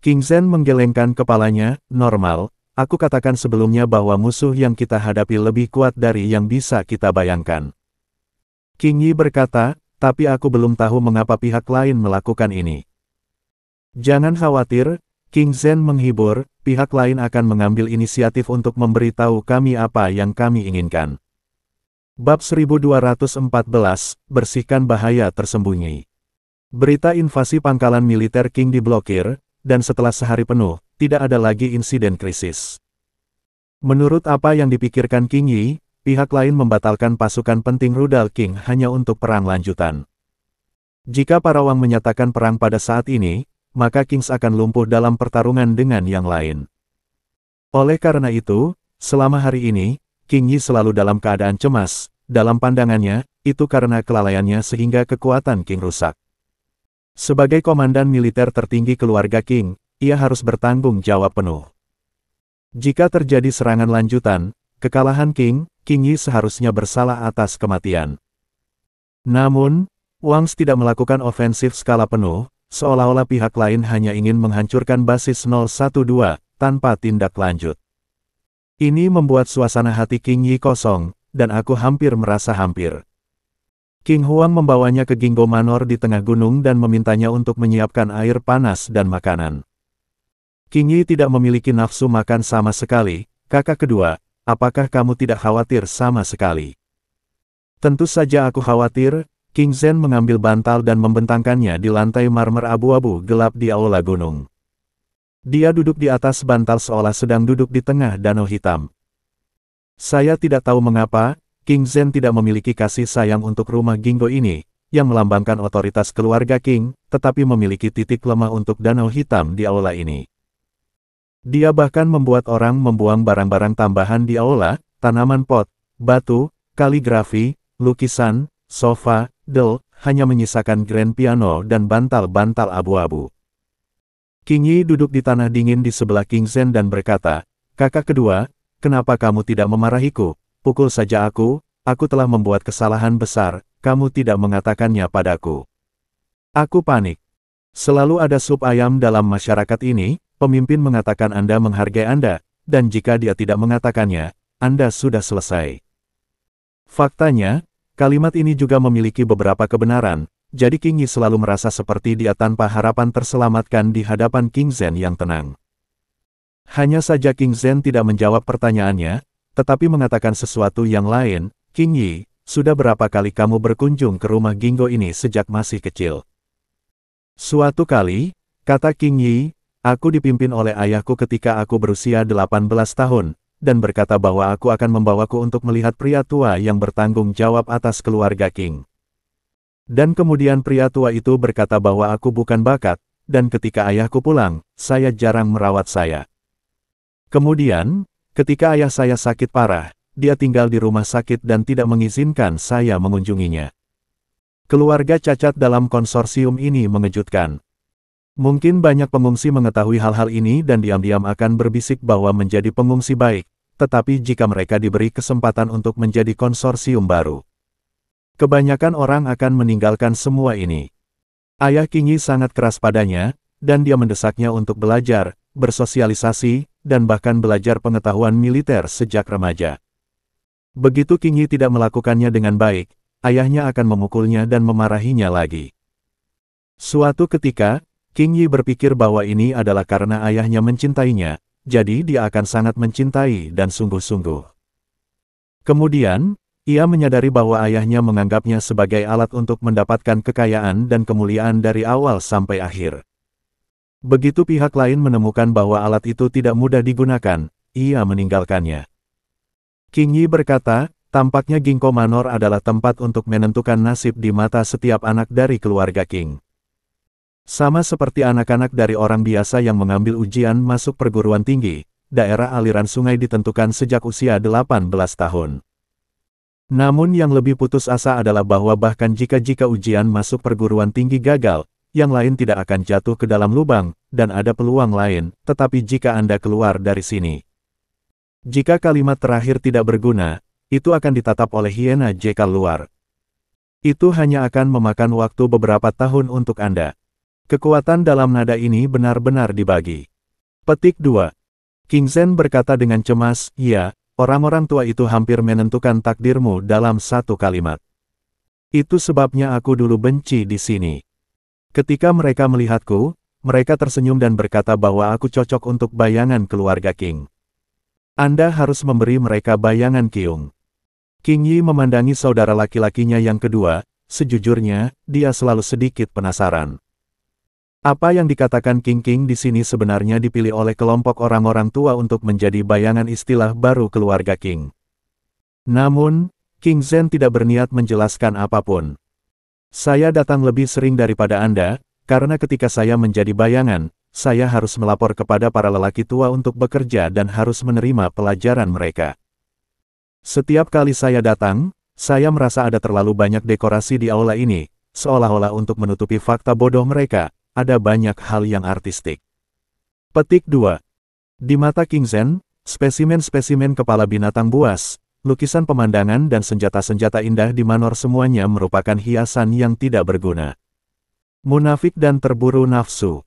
King Zhen menggelengkan kepalanya, "Normal, aku katakan sebelumnya bahwa musuh yang kita hadapi lebih kuat dari yang bisa kita bayangkan." King Yi berkata, "Tapi aku belum tahu mengapa pihak lain melakukan ini." "Jangan khawatir," King Zhen menghibur, "pihak lain akan mengambil inisiatif untuk memberitahu kami apa yang kami inginkan." Bab 1214, Bersihkan Bahaya Tersembunyi. Berita invasi pangkalan militer King diblokir, dan setelah sehari penuh, tidak ada lagi insiden krisis. Menurut apa yang dipikirkan King Yi, pihak lain membatalkan pasukan penting rudal King hanya untuk perang lanjutan. Jika para Wang menyatakan perang pada saat ini, maka Kings akan lumpuh dalam pertarungan dengan yang lain. Oleh karena itu, selama hari ini, King Yi selalu dalam keadaan cemas. Dalam pandangannya, itu karena kelalaiannya sehingga kekuatan King rusak. Sebagai komandan militer tertinggi keluarga King, ia harus bertanggung jawab penuh. Jika terjadi serangan lanjutan, kekalahan King Yi seharusnya bersalah atas kematian. Namun, Wang tidak melakukan ofensif skala penuh, seolah-olah pihak lain hanya ingin menghancurkan basis 012, tanpa tindak lanjut. Ini membuat suasana hati King Yi kosong, dan aku hampir merasa hampir. King Huang membawanya ke Ginggo Manor di tengah gunung dan memintanya untuk menyiapkan air panas dan makanan. King Yi tidak memiliki nafsu makan sama sekali. Kakak kedua, apakah kamu tidak khawatir sama sekali? Tentu saja aku khawatir. King Zhen mengambil bantal dan membentangkannya di lantai marmer abu-abu gelap di aula gunung. Dia duduk di atas bantal seolah sedang duduk di tengah danau hitam. Saya tidak tahu mengapa, King Zhen tidak memiliki kasih sayang untuk rumah Ginggo ini, yang melambangkan otoritas keluarga King, tetapi memiliki titik lemah untuk danau hitam di aula ini. Dia bahkan membuat orang membuang barang-barang tambahan di aula, tanaman pot, batu, kaligrafi, lukisan, sofa, del, hanya menyisakan grand piano dan bantal-bantal abu-abu. King Yi duduk di tanah dingin di sebelah King Zhen dan berkata, "Kakak kedua, kenapa kamu tidak memarahiku? Pukul saja aku telah membuat kesalahan besar, kamu tidak mengatakannya padaku." Aku panik. Selalu ada sup ayam dalam masyarakat ini, pemimpin mengatakan Anda menghargai Anda, dan jika dia tidak mengatakannya, Anda sudah selesai. Faktanya, kalimat ini juga memiliki beberapa kebenaran, jadi King Yi selalu merasa seperti dia tanpa harapan terselamatkan di hadapan King Zhen yang tenang. Hanya saja King Zhen tidak menjawab pertanyaannya, tetapi mengatakan sesuatu yang lain. "King Yi, sudah berapa kali kamu berkunjung ke rumah Ginggo ini sejak masih kecil?" "Suatu kali," kata King Yi, "aku dipimpin oleh ayahku ketika aku berusia 18 tahun, dan berkata bahwa aku akan membawaku untuk melihat pria tua yang bertanggung jawab atas keluarga King. Dan kemudian pria tua itu berkata bahwa aku bukan bakat, dan ketika ayahku pulang, saya jarang merawat saya. Kemudian, ketika ayah saya sakit parah, dia tinggal di rumah sakit dan tidak mengizinkan saya mengunjunginya. Keluarga cacat dalam konsorsium ini mengejutkan. Mungkin banyak pengungsi mengetahui hal-hal ini dan diam-diam akan berbisik bahwa menjadi pengungsi baik, tetapi jika mereka diberi kesempatan untuk menjadi konsorsium baru, kebanyakan orang akan meninggalkan semua ini." Ayah King Yi sangat keras padanya, dan dia mendesaknya untuk belajar, bersosialisasi, dan bahkan belajar pengetahuan militer sejak remaja. Begitu King Yi tidak melakukannya dengan baik, ayahnya akan memukulnya dan memarahinya lagi. Suatu ketika, King Yi berpikir bahwa ini adalah karena ayahnya mencintainya, jadi dia akan sangat mencintai dan sungguh-sungguh. Kemudian, ia menyadari bahwa ayahnya menganggapnya sebagai alat untuk mendapatkan kekayaan dan kemuliaan dari awal sampai akhir. Begitu pihak lain menemukan bahwa alat itu tidak mudah digunakan, ia meninggalkannya. King Yi berkata, tampaknya Gingko Manor adalah tempat untuk menentukan nasib di mata setiap anak dari keluarga King. Sama seperti anak-anak dari orang biasa yang mengambil ujian masuk perguruan tinggi, daerah aliran sungai ditentukan sejak usia 18 tahun. Namun yang lebih putus asa adalah bahwa bahkan jika ujian masuk perguruan tinggi gagal, yang lain tidak akan jatuh ke dalam lubang, dan ada peluang lain, tetapi jika Anda keluar dari sini. Jika kalimat terakhir tidak berguna, itu akan ditatap oleh hiena jekal luar. Itu hanya akan memakan waktu beberapa tahun untuk Anda. Kekuatan dalam nada ini benar-benar dibagi. Petik 2. King Zhen berkata dengan cemas, "Ya, orang-orang tua itu hampir menentukan takdirmu dalam satu kalimat. Itu sebabnya aku dulu benci di sini. Ketika mereka melihatku, mereka tersenyum dan berkata bahwa aku cocok untuk bayangan keluarga King. Anda harus memberi mereka bayangan Kyung." King Yi memandangi saudara laki-lakinya yang kedua, sejujurnya, dia selalu sedikit penasaran. Apa yang dikatakan King di sini sebenarnya dipilih oleh kelompok orang-orang tua untuk menjadi bayangan istilah baru keluarga King. Namun, King Zhen tidak berniat menjelaskan apapun. "Saya datang lebih sering daripada Anda, karena ketika saya menjadi bayangan, saya harus melapor kepada para lelaki tua untuk bekerja dan harus menerima pelajaran mereka. Setiap kali saya datang, saya merasa ada terlalu banyak dekorasi di aula ini, seolah-olah untuk menutupi fakta bodoh mereka. Ada banyak hal yang artistik." Petik 2. Di mata King Zhen, spesimen-spesimen kepala binatang buas, lukisan pemandangan dan senjata-senjata indah di Manor semuanya merupakan hiasan yang tidak berguna. Munafik dan terburu nafsu.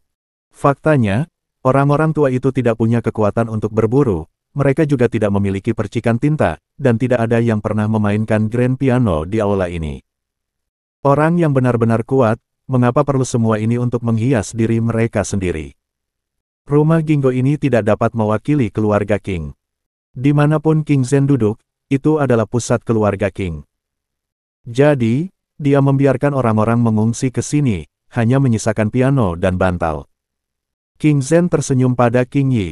Faktanya, orang-orang tua itu tidak punya kekuatan untuk berburu, mereka juga tidak memiliki percikan tinta, dan tidak ada yang pernah memainkan grand piano di aula ini. Orang yang benar-benar kuat, mengapa perlu semua ini untuk menghias diri mereka sendiri? Rumah Gingo ini tidak dapat mewakili keluarga King. Dimanapun King Zen duduk, itu adalah pusat keluarga King. Jadi, dia membiarkan orang-orang mengungsi ke sini, hanya menyisakan piano dan bantal. King Zen tersenyum pada King Yi.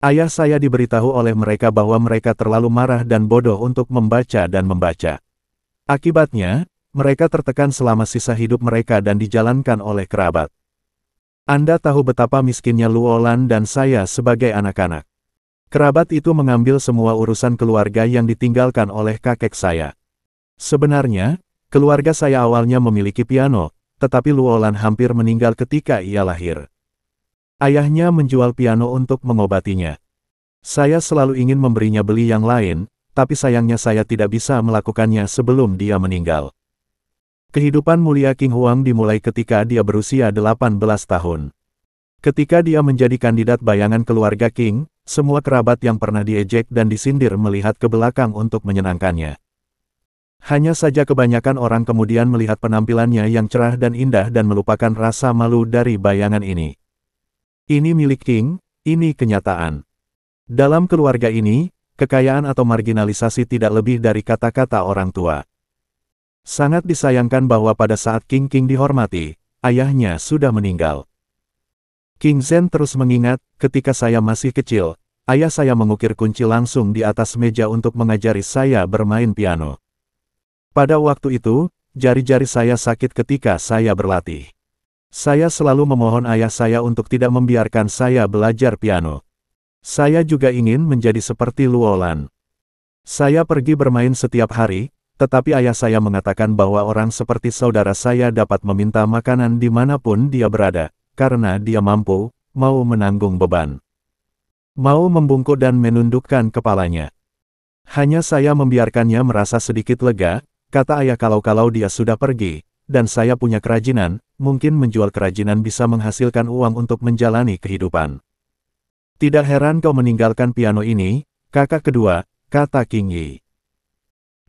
Ayah saya diberitahu oleh mereka bahwa mereka terlalu marah dan bodoh untuk membaca dan membaca. Akibatnya, mereka tertekan selama sisa hidup mereka dan dijalankan oleh kerabat. Anda tahu betapa miskinnya Luolan dan saya sebagai anak-anak. Kerabat itu mengambil semua urusan keluarga yang ditinggalkan oleh kakek saya. Sebenarnya, keluarga saya awalnya memiliki piano, tetapi Luolan hampir meninggal ketika ia lahir. Ayahnya menjual piano untuk mengobatinya. Saya selalu ingin memberinya beli yang lain, tapi sayangnya saya tidak bisa melakukannya sebelum dia meninggal. Kehidupan mulia King Huang dimulai ketika dia berusia 18 tahun. Ketika dia menjadi kandidat bayangan keluarga King, semua kerabat yang pernah diejek dan disindir melihat ke belakang untuk menyenangkannya. Hanya saja kebanyakan orang kemudian melihat penampilannya yang cerah dan indah dan melupakan rasa malu dari bayangan ini. Ini milik King, ini kenyataan. Dalam keluarga ini, kekayaan atau marginalisasi tidak lebih dari kata-kata orang tua. Sangat disayangkan bahwa pada saat King dihormati, ayahnya sudah meninggal. King Zen terus mengingat, ketika saya masih kecil, ayah saya mengukir kunci langsung di atas meja untuk mengajari saya bermain piano. Pada waktu itu, jari-jari saya sakit ketika saya berlatih. Saya selalu memohon ayah saya untuk tidak membiarkan saya belajar piano. Saya juga ingin menjadi seperti Luolan. Saya pergi bermain setiap hari, tetapi ayah saya mengatakan bahwa orang seperti saudara saya dapat meminta makanan dimanapun dia berada, karena dia mampu, mau menanggung beban. Mau membungkuk dan menundukkan kepalanya. Hanya saya membiarkannya merasa sedikit lega, kata ayah kalau dia sudah pergi, dan saya punya kerajinan, mungkin menjual kerajinan bisa menghasilkan uang untuk menjalani kehidupan. Tidak heran kau meninggalkan piano ini, kakak kedua, kata King Yi.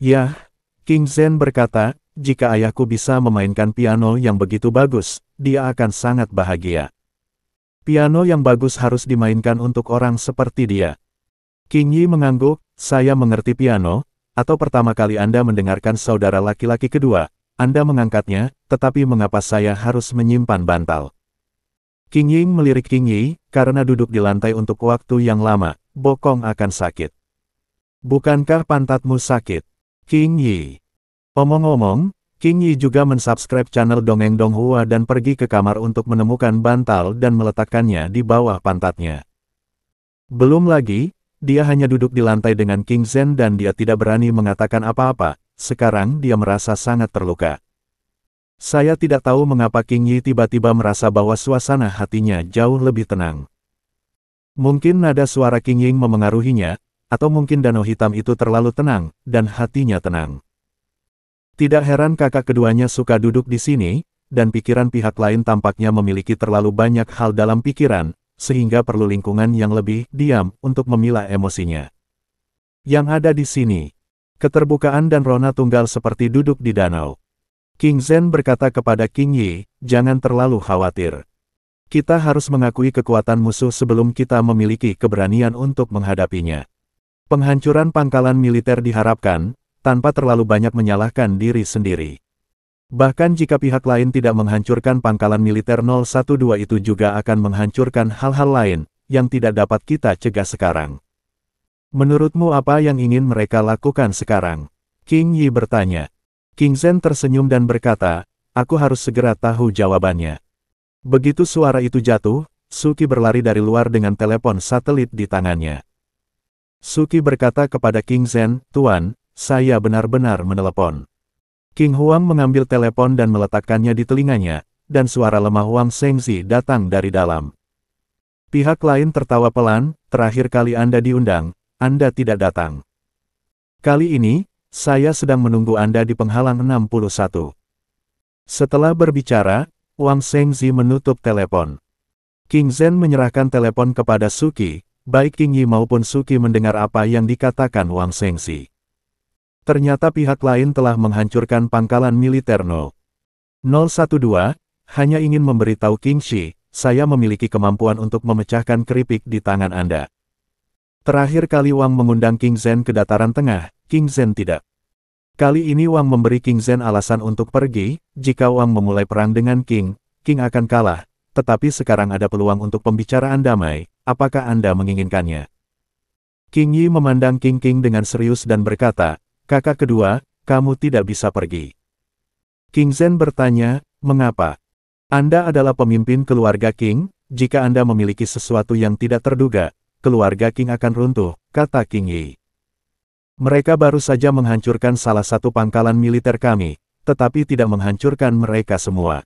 Yah, King Zen berkata, jika ayahku bisa memainkan piano yang begitu bagus, dia akan sangat bahagia. Piano yang bagus harus dimainkan untuk orang seperti dia. King Yi mengangguk, saya mengerti piano, atau pertama kali Anda mendengarkan saudara laki-laki kedua, Anda mengangkatnya, tetapi mengapa saya harus menyimpan bantal? King Ying melirik King Yi, karena duduk di lantai untuk waktu yang lama, bokong akan sakit. Bukankah pantatmu sakit? King Yi. Omong-omong, King Yi juga mensubscribe channel Dongeng Donghua dan pergi ke kamar untuk menemukan bantal dan meletakkannya di bawah pantatnya. Belum lagi, dia hanya duduk di lantai dengan King Zen dan dia tidak berani mengatakan apa-apa, sekarang dia merasa sangat terluka. Saya tidak tahu mengapa King Yi tiba-tiba merasa bahwa suasana hatinya jauh lebih tenang. Mungkin nada suara King Ying memengaruhinya, atau mungkin danau hitam itu terlalu tenang, dan hatinya tenang. Tidak heran kakak keduanya suka duduk di sini, dan pikiran pihak lain tampaknya memiliki terlalu banyak hal dalam pikiran, sehingga perlu lingkungan yang lebih diam untuk memilah emosinya. Yang ada di sini, keterbukaan dan rona tunggal seperti duduk di danau. King Zen berkata kepada King Yi, jangan terlalu khawatir. Kita harus mengakui kekuatan musuh sebelum kita memiliki keberanian untuk menghadapinya. Penghancuran pangkalan militer diharapkan, tanpa terlalu banyak menyalahkan diri sendiri. Bahkan jika pihak lain tidak menghancurkan pangkalan militer 012 itu juga akan menghancurkan hal-hal lain, yang tidak dapat kita cegah sekarang. Menurutmu apa yang ingin mereka lakukan sekarang? King Yi bertanya. King Zen tersenyum dan berkata, aku harus segera tahu jawabannya. Begitu suara itu jatuh, Suki berlari dari luar dengan telepon satelit di tangannya. Suki berkata kepada King Zen, Tuan, saya benar-benar menelepon. King Huang mengambil telepon dan meletakkannya di telinganya, dan suara lemah Wang Shengzi datang dari dalam. Pihak lain tertawa pelan, terakhir kali Anda diundang, Anda tidak datang. Kali ini, saya sedang menunggu Anda di penghalang 61. Setelah berbicara, Wang Shengzi menutup telepon. King Zen menyerahkan telepon kepada Suki, baik King Yi maupun Suki mendengar apa yang dikatakan Wang Shengxi. Ternyata pihak lain telah menghancurkan pangkalan militer 012, hanya ingin memberitahu King Shi, saya memiliki kemampuan untuk memecahkan keripik di tangan Anda. Terakhir kali Wang mengundang King Zhen ke dataran tengah, King Zhen tidak. Kali ini Wang memberi King Zhen alasan untuk pergi, jika Wang memulai perang dengan King akan kalah, tetapi sekarang ada peluang untuk pembicaraan damai, apakah Anda menginginkannya? King Yi memandang King dengan serius dan berkata, kakak kedua, kamu tidak bisa pergi. King Zhen bertanya, mengapa? Anda adalah pemimpin keluarga King, jika Anda memiliki sesuatu yang tidak terduga, keluarga King akan runtuh, kata King Yi. Mereka baru saja menghancurkan salah satu pangkalan militer kami, tetapi tidak menghancurkan mereka semua.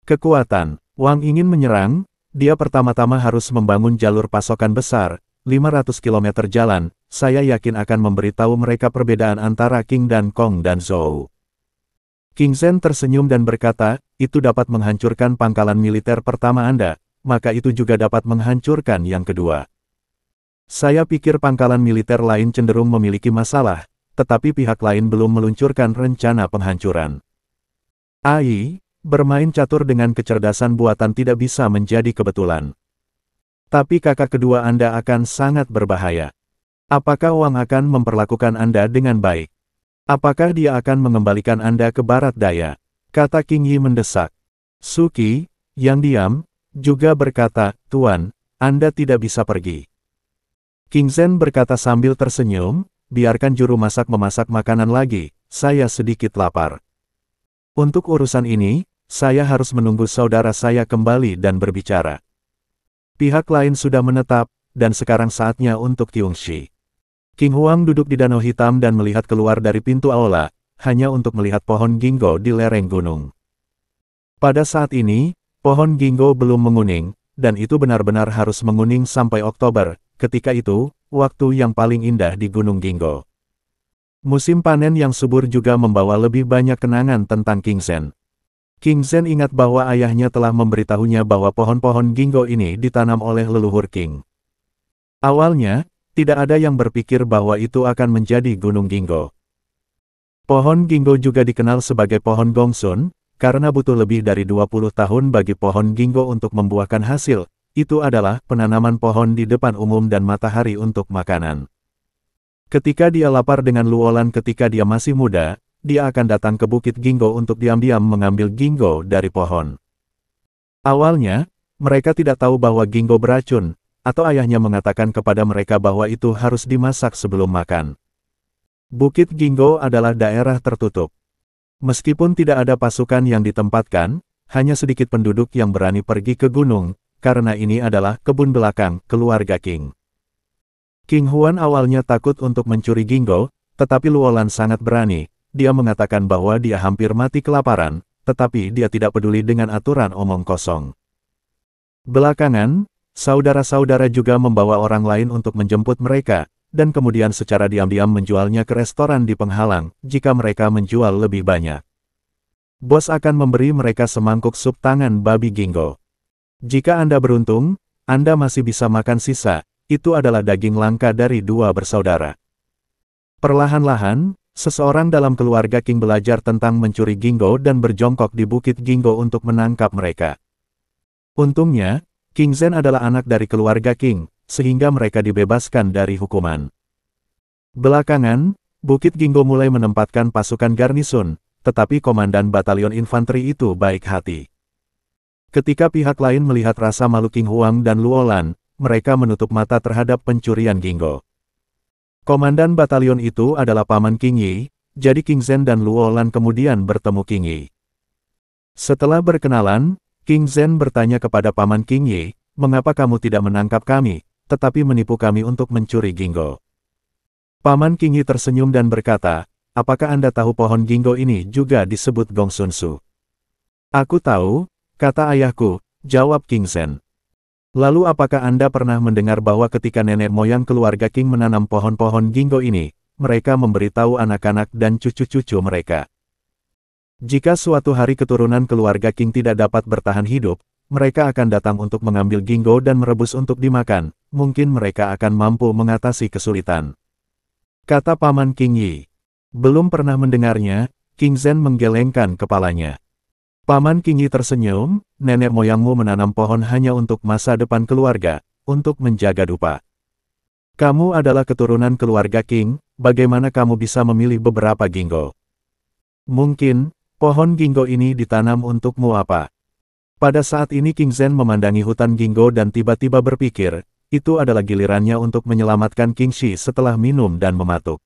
Kekuatan, Wang ingin menyerang, dia pertama-tama harus membangun jalur pasokan besar, 500 km jalan, saya yakin akan memberitahu mereka perbedaan antara King dan Kong dan Zhou. King Zhen tersenyum dan berkata, itu dapat menghancurkan pangkalan militer pertama Anda, maka itu juga dapat menghancurkan yang kedua. Saya pikir pangkalan militer lain cenderung memiliki masalah, tetapi pihak lain belum meluncurkan rencana penghancuran. AI, bermain catur dengan kecerdasan buatan tidak bisa menjadi kebetulan. Tapi kakak kedua Anda akan sangat berbahaya. Apakah Wang akan memperlakukan Anda dengan baik? Apakah dia akan mengembalikan Anda ke barat daya? Kata King Yi mendesak. Suki, yang diam, juga berkata, Tuan, Anda tidak bisa pergi. King Zhen berkata sambil tersenyum, biarkan juru masak memasak makanan lagi, saya sedikit lapar. Untuk urusan ini, saya harus menunggu saudara saya kembali dan berbicara. Pihak lain sudah menetap, dan sekarang saatnya untuk Tiongxi. King Huang duduk di danau hitam dan melihat keluar dari pintu aula, hanya untuk melihat pohon ginkgo di lereng gunung. Pada saat ini, pohon ginkgo belum menguning, dan itu benar-benar harus menguning sampai Oktober. Ketika itu, waktu yang paling indah di Gunung Ginkgo. Musim panen yang subur juga membawa lebih banyak kenangan tentang King Zhen. King Zhen ingat bahwa ayahnya telah memberitahunya bahwa pohon-pohon ginkgo ini ditanam oleh leluhur King. Awalnya, tidak ada yang berpikir bahwa itu akan menjadi Gunung Ginkgo. Pohon ginkgo juga dikenal sebagai pohon gongsun, karena butuh lebih dari 20 tahun bagi pohon ginkgo untuk membuahkan hasil. Itu adalah penanaman pohon di depan umum dan matahari untuk makanan. Ketika dia lapar dengan luolan ketika dia masih muda, dia akan datang ke Bukit Ginkgo untuk diam-diam mengambil ginkgo dari pohon. Awalnya, mereka tidak tahu bahwa ginkgo beracun, atau ayahnya mengatakan kepada mereka bahwa itu harus dimasak sebelum makan. Bukit Ginkgo adalah daerah tertutup. Meskipun tidak ada pasukan yang ditempatkan, hanya sedikit penduduk yang berani pergi ke gunung, karena ini adalah kebun belakang keluarga King. King Huan awalnya takut untuk mencuri ginkgo, tetapi Luolan sangat berani. Dia mengatakan bahwa dia hampir mati kelaparan, tetapi dia tidak peduli dengan aturan omong kosong. Belakangan, saudara-saudara juga membawa orang lain untuk menjemput mereka, dan kemudian secara diam-diam menjualnya ke restoran di penghalang, jika mereka menjual lebih banyak. Bos akan memberi mereka semangkuk sup tangan babi ginkgo. Jika Anda beruntung, Anda masih bisa makan sisa, itu adalah daging langka dari dua bersaudara. Perlahan-lahan, seseorang dalam keluarga King belajar tentang mencuri ginkgo dan berjongkok di Bukit Ginkgo untuk menangkap mereka. Untungnya, King Zhen adalah anak dari keluarga King, sehingga mereka dibebaskan dari hukuman. Belakangan, Bukit Ginkgo mulai menempatkan pasukan garnison, tetapi komandan batalion infanteri itu baik hati. Ketika pihak lain melihat rasa malu King Huang dan Luolan, mereka menutup mata terhadap pencurian ginkgo. Komandan batalion itu adalah paman King Yi, jadi King Zhen dan Luolan kemudian bertemu King Yi. Setelah berkenalan, King Zhen bertanya kepada paman King Yi, mengapa kamu tidak menangkap kami, tetapi menipu kami untuk mencuri ginkgo? Paman King Yi tersenyum dan berkata, apakah Anda tahu pohon ginkgo ini juga disebut Gongsun-su? Aku tahu, kata ayahku, jawab King Zhen. Lalu apakah Anda pernah mendengar bahwa ketika nenek moyang keluarga King menanam pohon-pohon ginkgo ini, mereka memberitahu anak-anak dan cucu-cucu mereka. Jika suatu hari keturunan keluarga King tidak dapat bertahan hidup, mereka akan datang untuk mengambil Gingo dan merebus untuk dimakan, mungkin mereka akan mampu mengatasi kesulitan. Kata Paman King Yi. Belum pernah mendengarnya, King Zhen menggelengkan kepalanya. Paman King Yi tersenyum, nenek moyangmu menanam pohon hanya untuk masa depan keluarga, untuk menjaga dupa. Kamu adalah keturunan keluarga King, bagaimana kamu bisa memilih beberapa Gingo? Mungkin, pohon Gingo ini ditanam untukmu apa? Pada saat ini King Zhen memandangi hutan Gingo dan tiba-tiba berpikir, itu adalah gilirannya untuk menyelamatkan King Shi setelah minum dan mematuk.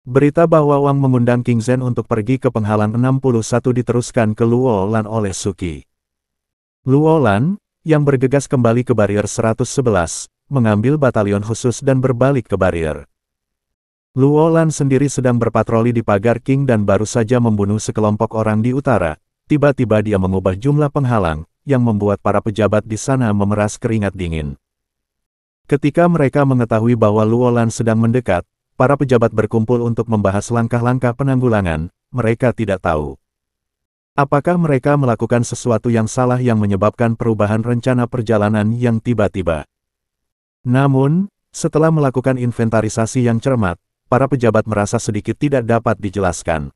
Berita bahwa Wang mengundang King Zhen untuk pergi ke penghalang 61 diteruskan ke Luo Lan oleh Suki. Luo Lan, yang bergegas kembali ke barier 111, mengambil batalion khusus dan berbalik ke barier. Luo Lan sendiri sedang berpatroli di pagar King dan baru saja membunuh sekelompok orang di utara. Tiba-tiba dia mengubah jumlah penghalang, yang membuat para pejabat di sana memeras keringat dingin. Ketika mereka mengetahui bahwa Luo Lan sedang mendekat, para pejabat berkumpul untuk membahas langkah-langkah penanggulangan, mereka tidak tahu. Apakah mereka melakukan sesuatu yang salah yang menyebabkan perubahan rencana perjalanan yang tiba-tiba. Namun, setelah melakukan inventarisasi yang cermat, para pejabat merasa sedikit tidak dapat dijelaskan.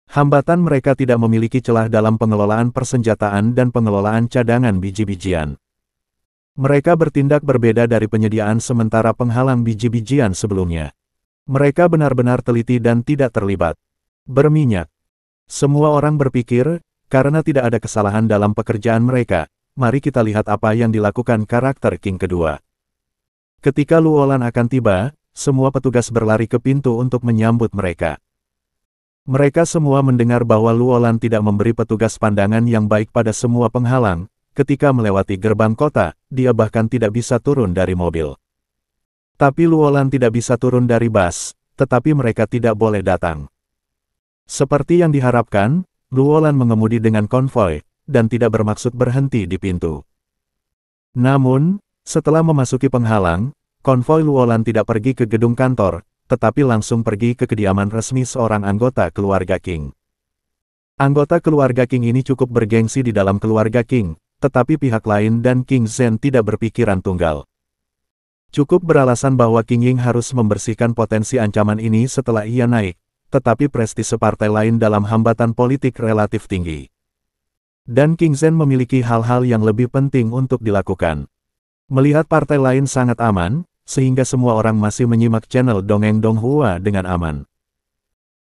Hambatan mereka tidak memiliki celah dalam pengelolaan persenjataan dan pengelolaan cadangan biji-bijian. Mereka bertindak berbeda dari penyediaan sementara penghalang biji-bijian sebelumnya. Mereka benar-benar teliti dan tidak terlibat. Berminyak. Semua orang berpikir, karena tidak ada kesalahan dalam pekerjaan mereka, mari kita lihat apa yang dilakukan karakter King kedua. Ketika Luo Lan akan tiba, semua petugas berlari ke pintu untuk menyambut mereka. Mereka semua mendengar bahwa Luo Lan tidak memberi petugas pandangan yang baik pada semua penghalang. Ketika melewati gerbang kota, dia bahkan tidak bisa turun dari mobil. Tapi Luo Lan tidak bisa turun dari bus, tetapi mereka tidak boleh datang. Seperti yang diharapkan, Luo Lan mengemudi dengan konvoi, dan tidak bermaksud berhenti di pintu. Namun, setelah memasuki penghalang, konvoi Luo Lan tidak pergi ke gedung kantor, tetapi langsung pergi ke kediaman resmi seorang anggota keluarga King. Anggota keluarga King ini cukup bergengsi di dalam keluarga King, tetapi pihak lain dan King Zhen tidak berpikiran tunggal. Cukup beralasan bahwa King Ying harus membersihkan potensi ancaman ini setelah ia naik, tetapi prestise partai lain dalam hambatan politik relatif tinggi. Dan King Zhen memiliki hal-hal yang lebih penting untuk dilakukan. Melihat partai lain sangat aman, sehingga semua orang masih menyimak channel Dongeng Donghua dengan aman.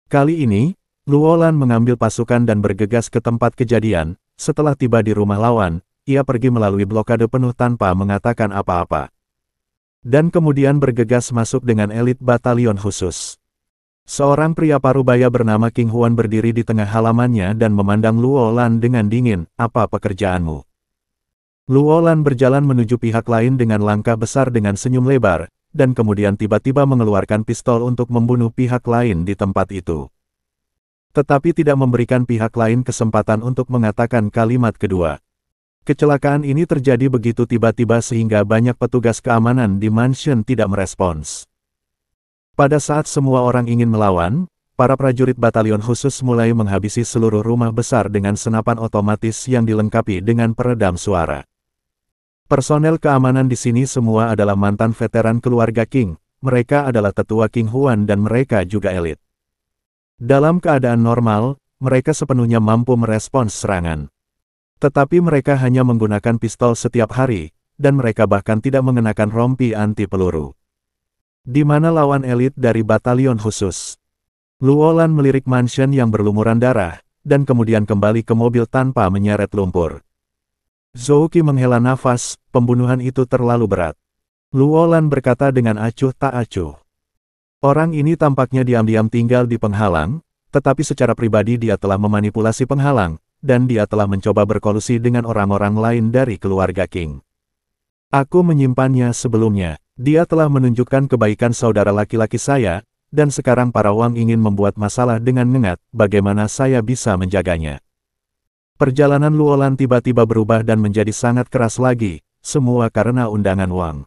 Kali ini, Luo Lan mengambil pasukan dan bergegas ke tempat kejadian. Setelah tiba di rumah lawan, ia pergi melalui blokade penuh tanpa mengatakan apa-apa. Dan kemudian bergegas masuk dengan elit batalion khusus. Seorang pria parubaya bernama King Huan berdiri di tengah halamannya dan memandang Luo Lan dengan dingin, "Apa pekerjaanmu?" Luo Lan berjalan menuju pihak lain dengan langkah besar dengan senyum lebar, dan kemudian tiba-tiba mengeluarkan pistol untuk membunuh pihak lain di tempat itu. Tetapi tidak memberikan pihak lain kesempatan untuk mengatakan kalimat kedua. Kecelakaan ini terjadi begitu tiba-tiba sehingga banyak petugas keamanan di mansion tidak merespons. Pada saat semua orang ingin melawan, para prajurit batalion khusus mulai menghabisi seluruh rumah besar dengan senapan otomatis yang dilengkapi dengan peredam suara. Personel keamanan di sini semua adalah mantan veteran keluarga King, mereka adalah tetua King Huan dan mereka juga elit. Dalam keadaan normal, mereka sepenuhnya mampu merespons serangan. Tetapi mereka hanya menggunakan pistol setiap hari, dan mereka bahkan tidak mengenakan rompi anti peluru. Di mana lawan elit dari batalion khusus? Luo Lan melirik mansion yang berlumuran darah, dan kemudian kembali ke mobil tanpa menyeret lumpur. Zhou Qi menghela nafas, pembunuhan itu terlalu berat. Luo Lan berkata dengan acuh tak acuh. Orang ini tampaknya diam-diam tinggal di penghalang, tetapi secara pribadi dia telah memanipulasi penghalang, dan dia telah mencoba berkolusi dengan orang-orang lain dari keluarga King. Aku menyimpannya sebelumnya, dia telah menunjukkan kebaikan saudara laki-laki saya, dan sekarang para Wang ingin membuat masalah dengan ngengat, bagaimana saya bisa menjaganya. Perjalanan Luo Lan tiba-tiba berubah dan menjadi sangat keras lagi, semua karena undangan Wang.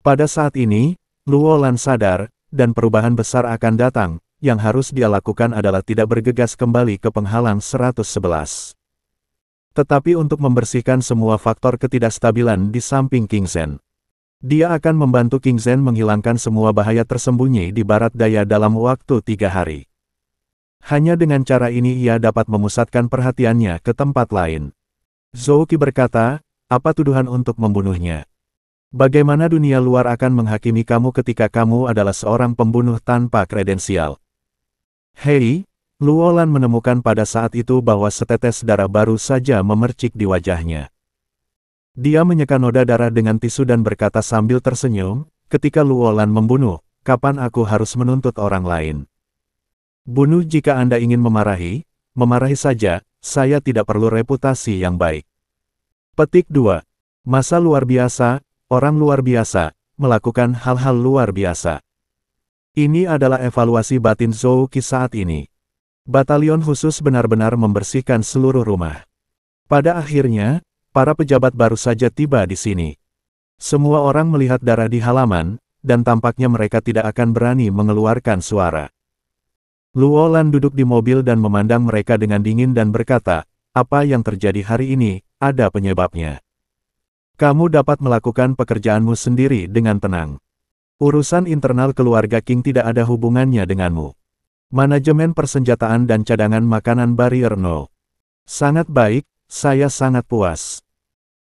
Pada saat ini, Luo Lan sadar, dan perubahan besar akan datang, yang harus dia lakukan adalah tidak bergegas kembali ke penghalang 111. tetapi untuk membersihkan semua faktor ketidakstabilan di samping King Zhen. Dia akan membantu King Zhen menghilangkan semua bahaya tersembunyi di barat daya dalam waktu 3 hari. Hanya dengan cara ini ia dapat memusatkan perhatiannya ke tempat lain. Zhou Qi berkata, apa tuduhan untuk membunuhnya? Bagaimana dunia luar akan menghakimi kamu ketika kamu adalah seorang pembunuh tanpa kredensial? Hei, Luo Lan menemukan pada saat itu bahwa setetes darah baru saja memercik di wajahnya. Dia menyeka noda darah dengan tisu dan berkata sambil tersenyum, ketika Luo Lan membunuh, kapan aku harus menuntut orang lain? Bunuh jika Anda ingin memarahi, memarahi saja, saya tidak perlu reputasi yang baik. Petik 2. Masa luar biasa, orang luar biasa, melakukan hal-hal luar biasa. Ini adalah evaluasi batin Zhou Qi saat ini. Batalion khusus benar-benar membersihkan seluruh rumah. Pada akhirnya, para pejabat baru saja tiba di sini. Semua orang melihat darah di halaman, dan tampaknya mereka tidak akan berani mengeluarkan suara. Luo Lan duduk di mobil dan memandang mereka dengan dingin dan berkata, apa yang terjadi hari ini, ada penyebabnya. Kamu dapat melakukan pekerjaanmu sendiri dengan tenang. Urusan internal keluarga King tidak ada hubungannya denganmu. Manajemen persenjataan dan cadangan makanan Barrier No. Sangat baik, saya sangat puas.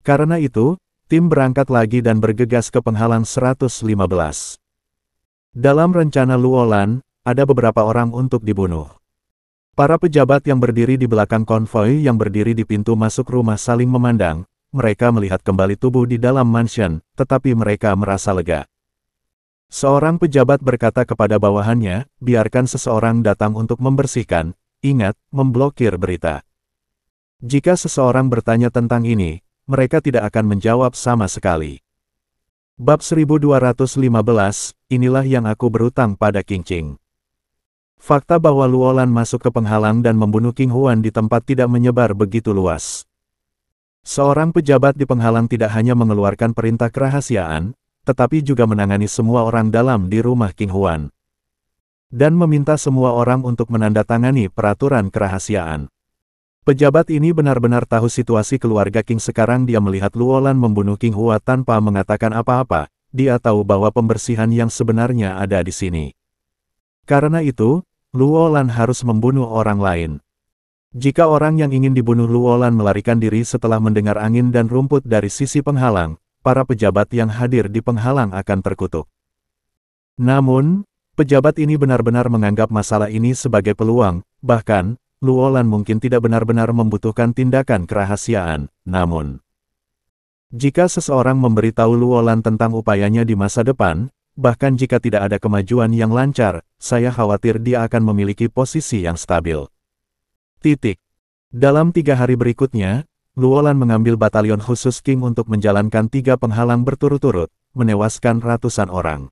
Karena itu, tim berangkat lagi dan bergegas ke penghalang 115. Dalam rencana Luo Lan, ada beberapa orang untuk dibunuh. Para pejabat yang berdiri di belakang konvoi yang berdiri di pintu masuk rumah saling memandang, mereka melihat kembali tubuh di dalam mansion, tetapi mereka merasa lega. Seorang pejabat berkata kepada bawahannya, biarkan seseorang datang untuk membersihkan, ingat, memblokir berita. Jika seseorang bertanya tentang ini, mereka tidak akan menjawab sama sekali. Bab 1215, inilah yang aku berutang pada King Qing. Fakta bahwa Luo Lan masuk ke penghalang dan membunuh King Huan di tempat tidak menyebar begitu luas. Seorang pejabat di penghalang tidak hanya mengeluarkan perintah kerahasiaan, tetapi juga menangani semua orang dalam di rumah King Huan. Dan meminta semua orang untuk menandatangani peraturan kerahasiaan. Pejabat ini benar-benar tahu situasi keluarga King sekarang. Dia melihat Luo Lan membunuh King Hua tanpa mengatakan apa-apa, dia tahu bahwa pembersihan yang sebenarnya ada di sini. Karena itu, Luo Lan harus membunuh orang lain. Jika orang yang ingin dibunuh Luo Lan melarikan diri setelah mendengar angin dan rumput dari sisi penghalang, para pejabat yang hadir di penghalang akan terkutuk. Namun, pejabat ini benar-benar menganggap masalah ini sebagai peluang, bahkan, Luo Lan mungkin tidak benar-benar membutuhkan tindakan kerahasiaan, namun, jika seseorang memberitahu Luo Lan tentang upayanya di masa depan, bahkan jika tidak ada kemajuan yang lancar, saya khawatir dia akan memiliki posisi yang stabil. Dalam 3 hari berikutnya, Luo Lan mengambil batalion khusus King untuk menjalankan 3 penghalang berturut-turut, menewaskan ratusan orang.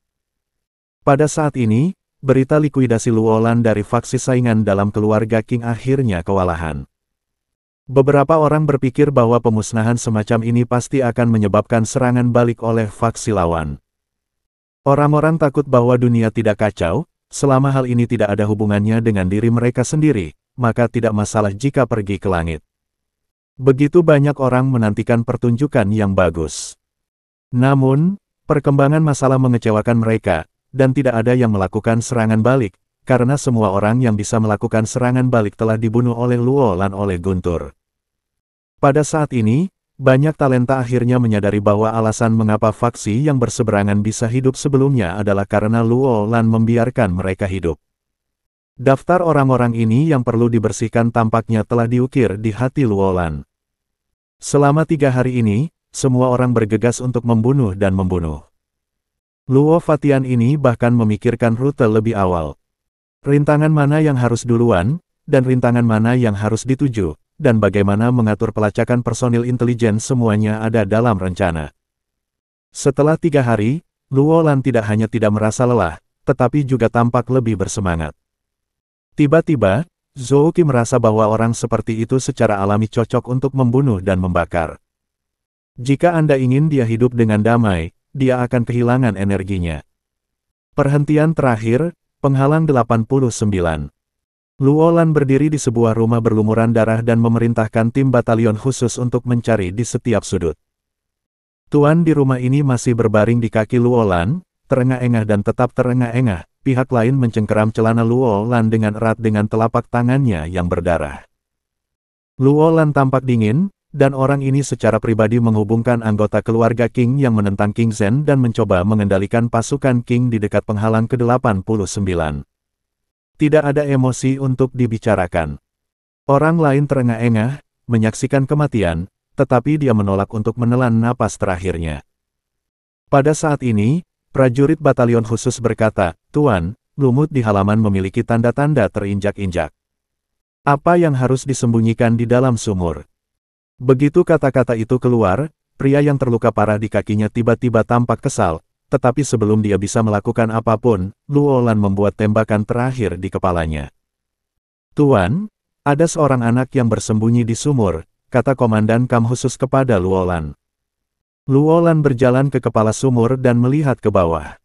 Pada saat ini, berita likuidasi Luo Lan dari faksi saingan dalam keluarga King akhirnya kewalahan. Beberapa orang berpikir bahwa pemusnahan semacam ini pasti akan menyebabkan serangan balik oleh faksi lawan. Orang-orang takut bahwa dunia tidak kacau, selama hal ini tidak ada hubungannya dengan diri mereka sendiri, maka tidak masalah jika pergi ke langit. Begitu banyak orang menantikan pertunjukan yang bagus. Namun, perkembangan masalah mengecewakan mereka, dan tidak ada yang melakukan serangan balik, karena semua orang yang bisa melakukan serangan balik telah dibunuh oleh Luo Lan oleh Guntur. Pada saat ini, banyak talenta akhirnya menyadari bahwa alasan mengapa faksi yang berseberangan bisa hidup sebelumnya adalah karena Luo Lan membiarkan mereka hidup. Daftar orang-orang ini yang perlu dibersihkan tampaknya telah diukir di hati Luo Lan. Selama 3 hari ini, semua orang bergegas untuk membunuh dan membunuh. Luo Fatian ini bahkan memikirkan rute lebih awal. Rintangan mana yang harus duluan, dan rintangan mana yang harus dituju, dan bagaimana mengatur pelacakan personil intelijen semuanya ada dalam rencana. Setelah 3 hari, Luo Lan tidak hanya tidak merasa lelah, tetapi juga tampak lebih bersemangat. Tiba-tiba, Zhou Qi merasa bahwa orang seperti itu secara alami cocok untuk membunuh dan membakar. Jika Anda ingin dia hidup dengan damai, dia akan kehilangan energinya. Perhentian terakhir, penghalang 89. Luolan berdiri di sebuah rumah berlumuran darah dan memerintahkan tim batalion khusus untuk mencari di setiap sudut. Tuan di rumah ini masih berbaring di kaki Luolan, terengah-engah dan tetap terengah-engah. Pihak lain mencengkeram celana Luolan dengan erat dengan telapak tangannya yang berdarah. Luolan tampak dingin, dan orang ini secara pribadi menghubungkan anggota keluarga King yang menentang King Zhen dan mencoba mengendalikan pasukan King di dekat penghalang ke-89. Tidak ada emosi untuk dibicarakan. Orang lain terengah-engah, menyaksikan kematian, tetapi dia menolak untuk menelan napas terakhirnya. Pada saat ini, prajurit batalion khusus berkata, "Tuan, lumut di halaman memiliki tanda-tanda terinjak-injak. Apa yang harus disembunyikan di dalam sumur?" Begitu kata-kata itu keluar, pria yang terluka parah di kakinya tiba-tiba tampak kesal, tetapi sebelum dia bisa melakukan apapun, Luolan membuat tembakan terakhir di kepalanya. "Tuan, ada seorang anak yang bersembunyi di sumur," kata Komandan Kam khusus kepada Luolan. Luolan berjalan ke kepala sumur dan melihat ke bawah.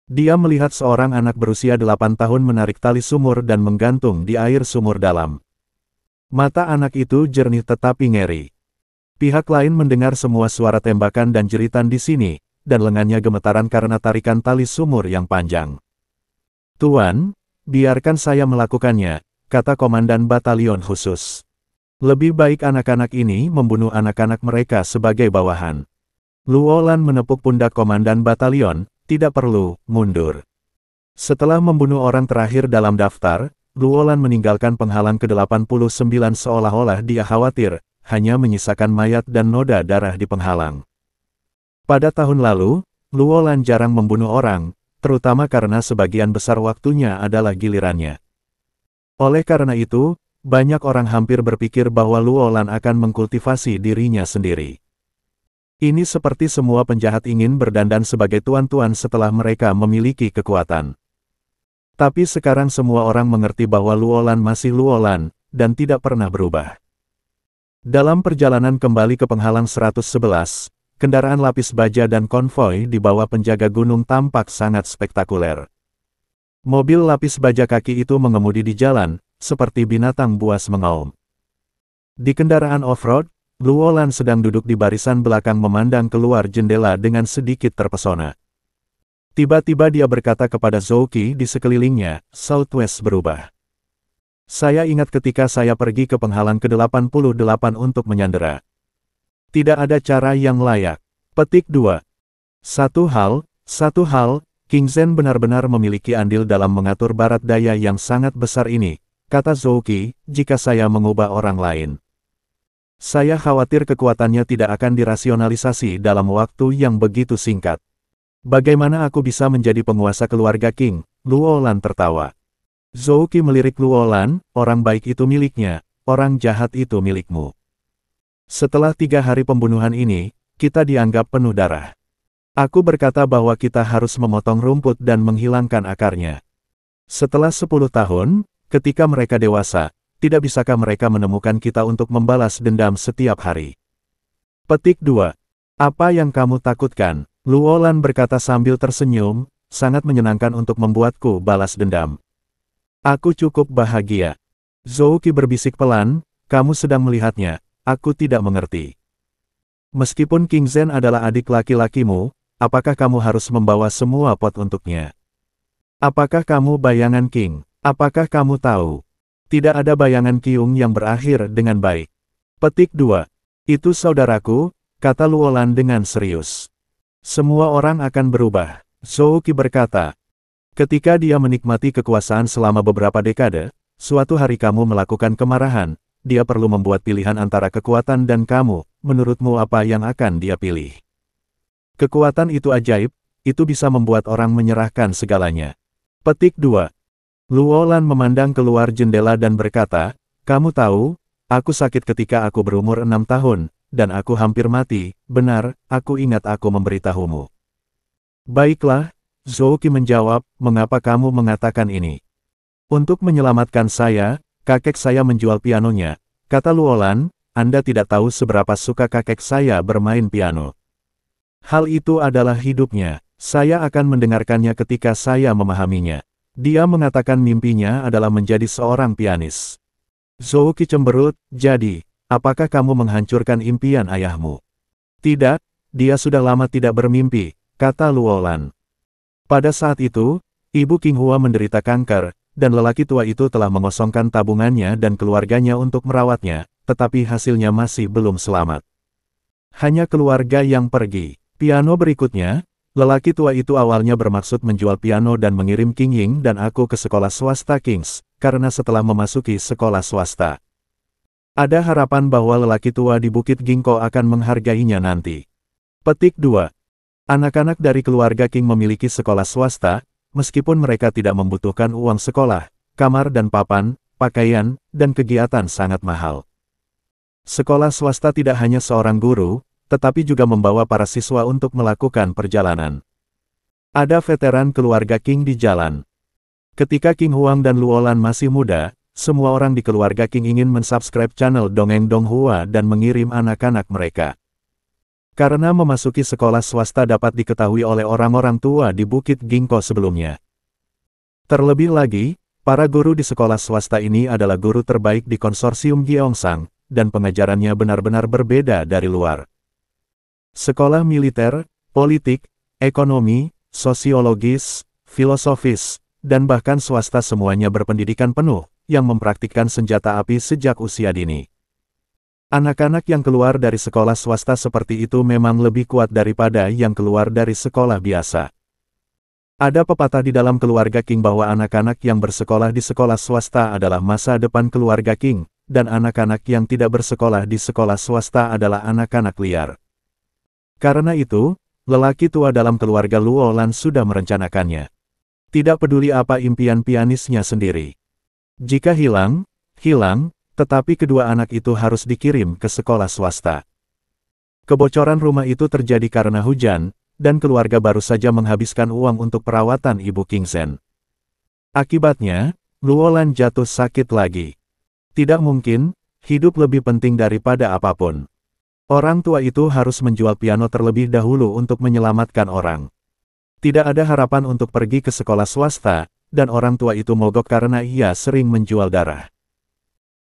Dia melihat seorang anak berusia 8 tahun menarik tali sumur dan menggantung di air sumur dalam. Mata anak itu jernih tetapi ngeri. Pihak lain mendengar semua suara tembakan dan jeritan di sini, dan lengannya gemetaran karena tarikan tali sumur yang panjang. "Tuan, biarkan saya melakukannya," kata Komandan Batalion Khusus. "Lebih baik anak-anak ini membunuh anak-anak mereka sebagai bawahan." Luolan menepuk pundak Komandan Batalion, "Tidak perlu mundur." Setelah membunuh orang terakhir dalam daftar, Luolan meninggalkan penghalang ke-89 seolah-olah dia khawatir, hanya menyisakan mayat dan noda darah di penghalang. Pada tahun lalu, Luolan jarang membunuh orang, terutama karena sebagian besar waktunya adalah gilirannya. Oleh karena itu, banyak orang hampir berpikir bahwa Luolan akan mengkultivasi dirinya sendiri. Ini seperti semua penjahat ingin berdandan sebagai tuan-tuan setelah mereka memiliki kekuatan. Tapi sekarang semua orang mengerti bahwa Luolan masih Luolan, dan tidak pernah berubah. Dalam perjalanan kembali ke penghalang 111, kendaraan lapis baja dan konvoi di bawah penjaga gunung tampak sangat spektakuler. Mobil lapis baja kaki itu mengemudi di jalan, seperti binatang buas mengaum. Di kendaraan off-road, Luolan sedang duduk di barisan belakang memandang keluar jendela dengan sedikit terpesona. Tiba-tiba dia berkata kepada Zouki di sekelilingnya, "Southwest berubah. Saya ingat ketika saya pergi ke penghalang ke-88 untuk menyandera. Tidak ada cara yang layak." Petik 2. Satu hal, King Zhen benar-benar memiliki andil dalam mengatur barat daya yang sangat besar ini, kata Zouki, "jika saya mengubah orang lain. Saya khawatir kekuatannya tidak akan dirasionalisasi dalam waktu yang begitu singkat. Bagaimana aku bisa menjadi penguasa keluarga King?" Luolan tertawa. Zouki melirik Luolan, "Orang baik itu miliknya, orang jahat itu milikmu. Setelah 3 hari pembunuhan ini, kita dianggap penuh darah. Aku berkata bahwa kita harus memotong rumput dan menghilangkan akarnya. Setelah 10 tahun, ketika mereka dewasa, tidak bisakah mereka menemukan kita untuk membalas dendam setiap hari?" Petik 2. "Apa yang kamu takutkan?" Luolan berkata sambil tersenyum, "sangat menyenangkan untuk membuatku balas dendam. Aku cukup bahagia." Zouki berbisik pelan, "Kamu sedang melihatnya, aku tidak mengerti. Meskipun King Zhen adalah adik laki-lakimu, apakah kamu harus membawa semua pot untuknya? Apakah kamu bayangan King? Apakah kamu tahu? Tidak ada bayangan Kyung yang berakhir dengan baik." Petik 2. "Itu saudaraku," kata Luolan dengan serius. "Semua orang akan berubah," Zouki berkata. "Ketika dia menikmati kekuasaan selama beberapa dekade, suatu hari kamu melakukan kemarahan, dia perlu membuat pilihan antara kekuatan dan kamu, menurutmu apa yang akan dia pilih? Kekuatan itu ajaib, itu bisa membuat orang menyerahkan segalanya." Petik 2. Luolan memandang keluar jendela dan berkata, "Kamu tahu, aku sakit ketika aku berumur 6 tahun, dan aku hampir mati. Benar, aku ingat aku memberitahumu." "Baiklah," Zouki menjawab, "mengapa kamu mengatakan ini?" "Untuk menyelamatkan saya, kakek saya menjual pianonya," kata Luolan. "Anda tidak tahu seberapa suka kakek saya bermain piano. Hal itu adalah hidupnya. Saya akan mendengarkannya ketika saya memahaminya." Dia mengatakan mimpinya adalah menjadi seorang pianis. Zhou Qi cemberut, jadi, apakah kamu menghancurkan impian ayahmu? Tidak, dia sudah lama tidak bermimpi, kata Luolan. Pada saat itu, ibu King Hua menderita kanker, dan lelaki tua itu telah mengosongkan tabungannya dan keluarganya untuk merawatnya, tetapi hasilnya masih belum selamat. Hanya keluarga yang pergi. Piano berikutnya, lelaki tua itu awalnya bermaksud menjual piano dan mengirim King Ying dan aku ke sekolah swasta Kings, karena setelah memasuki sekolah swasta, ada harapan bahwa lelaki tua di Bukit Ginkgo akan menghargainya nanti. Petik 2. Anak-anak dari keluarga King memiliki sekolah swasta, meskipun mereka tidak membutuhkan uang sekolah, kamar dan papan, pakaian, dan kegiatan sangat mahal. Sekolah swasta tidak hanya seorang guru, tetapi juga membawa para siswa untuk melakukan perjalanan. Ada veteran keluarga King di jalan. Ketika King Huang dan Luolan masih muda, semua orang di keluarga King ingin mensubscribe channel Dongeng Donghua dan mengirim anak-anak mereka. Karena memasuki sekolah swasta dapat diketahui oleh orang-orang tua di Bukit Ginkgo sebelumnya. Terlebih lagi, para guru di sekolah swasta ini adalah guru terbaik di konsorsium Gyeongsang, dan pengajarannya benar-benar berbeda dari luar. Sekolah militer, politik, ekonomi, sosiologis, filosofis, dan bahkan swasta semuanya berpendidikan penuh, yang mempraktikkan senjata api sejak usia dini. Anak-anak yang keluar dari sekolah swasta seperti itu memang lebih kuat daripada yang keluar dari sekolah biasa. Ada pepatah di dalam keluarga King bahwa anak-anak yang bersekolah di sekolah swasta adalah masa depan keluarga King, dan anak-anak yang tidak bersekolah di sekolah swasta adalah anak-anak liar. Karena itu, lelaki tua dalam keluarga Luolan sudah merencanakannya. Tidak peduli apa impian pianisnya sendiri. Jika hilang, hilang, tetapi kedua anak itu harus dikirim ke sekolah swasta. Kebocoran rumah itu terjadi karena hujan, dan keluarga baru saja menghabiskan uang untuk perawatan ibu King Zhen. Akibatnya, Luolan jatuh sakit lagi. Tidak mungkin, hidup lebih penting daripada apapun. Orang tua itu harus menjual piano terlebih dahulu untuk menyelamatkan orang. Tidak ada harapan untuk pergi ke sekolah swasta, dan orang tua itu mogok karena ia sering menjual darah.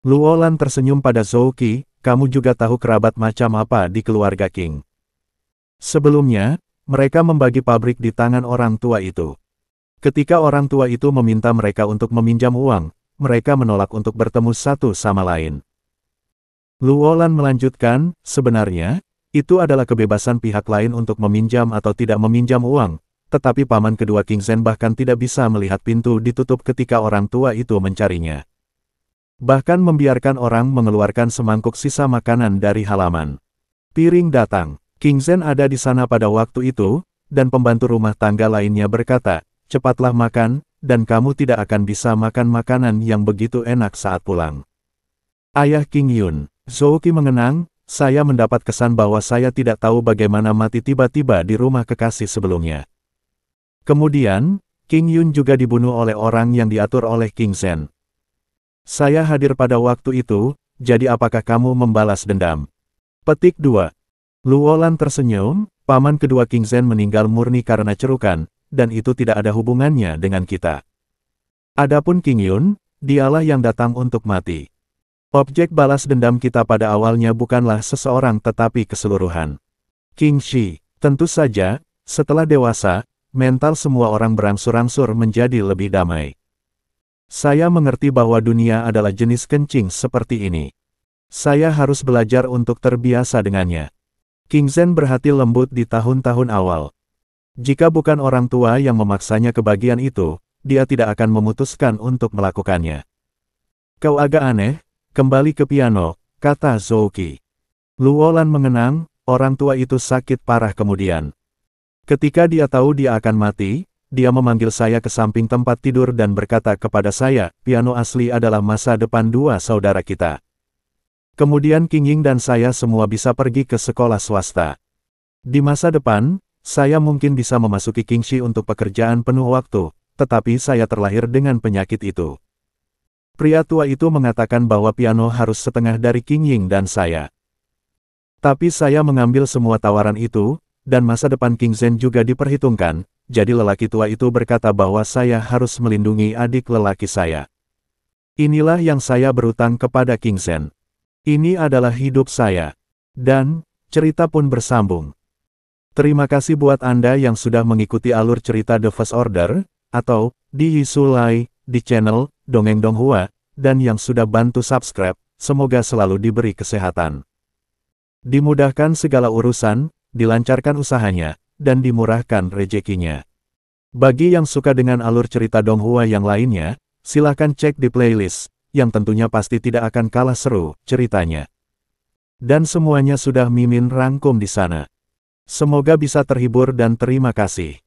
Luolan tersenyum pada Zhou Qi, kamu juga tahu kerabat macam apa di keluarga King. Sebelumnya, mereka membagi pabrik di tangan orang tua itu. Ketika orang tua itu meminta mereka untuk meminjam uang, mereka menolak untuk bertemu satu sama lain. Luolan melanjutkan, sebenarnya, itu adalah kebebasan pihak lain untuk meminjam atau tidak meminjam uang, tetapi paman kedua King Zhen bahkan tidak bisa melihat pintu ditutup ketika orang tua itu mencarinya. Bahkan membiarkan orang mengeluarkan semangkuk sisa makanan dari halaman. Piring datang. King Zhen ada di sana pada waktu itu, dan pembantu rumah tangga lainnya berkata, cepatlah makan, dan kamu tidak akan bisa makan makanan yang begitu enak saat pulang. Ayah King Yun, Zhou Qi mengenang, saya mendapat kesan bahwa saya tidak tahu bagaimana mati tiba-tiba di rumah kekasih sebelumnya. Kemudian, King Yun juga dibunuh oleh orang yang diatur oleh King Zhen. Saya hadir pada waktu itu, jadi apakah kamu membalas dendam? Petik 2. Luolan tersenyum, paman kedua King Zhen meninggal murni karena cerukan, dan itu tidak ada hubungannya dengan kita. Adapun King Yun, dialah yang datang untuk mati. Objek balas dendam kita pada awalnya bukanlah seseorang tetapi keseluruhan. King Shi, tentu saja, setelah dewasa, mental semua orang berangsur-angsur menjadi lebih damai. Saya mengerti bahwa dunia adalah jenis kencing seperti ini. Saya harus belajar untuk terbiasa dengannya. King Zhen berhati lembut di tahun-tahun awal. Jika bukan orang tua yang memaksanya ke bagian itu, dia tidak akan memutuskan untuk melakukannya. Kau agak aneh, kembali ke piano, kata Zhou Qi. Luolan mengenang, orang tua itu sakit parah kemudian. Ketika dia tahu dia akan mati, dia memanggil saya ke samping tempat tidur dan berkata kepada saya, piano asli adalah masa depan dua saudara kita. Kemudian King Ying dan saya semua bisa pergi ke sekolah swasta. Di masa depan, saya mungkin bisa memasuki Kingshi untuk pekerjaan penuh waktu, tetapi saya terlahir dengan penyakit itu. Pria tua itu mengatakan bahwa piano harus setengah dari King Ying dan saya. Tapi saya mengambil semua tawaran itu, dan masa depan King Zhen juga diperhitungkan, jadi lelaki tua itu berkata bahwa saya harus melindungi adik lelaki saya. Inilah yang saya berutang kepada King Zen. Ini adalah hidup saya. Dan, cerita pun bersambung. Terima kasih buat Anda yang sudah mengikuti alur cerita The First Order, atau Di Sulai, di channel Dongeng Donghua, dan yang sudah bantu subscribe, semoga selalu diberi kesehatan. Dimudahkan segala urusan, dilancarkan usahanya, dan dimurahkan rezekinya. Bagi yang suka dengan alur cerita Donghua yang lainnya, silahkan cek di playlist, yang tentunya pasti tidak akan kalah seru ceritanya. Dan semuanya sudah Mimin rangkum di sana. Semoga bisa terhibur dan terima kasih.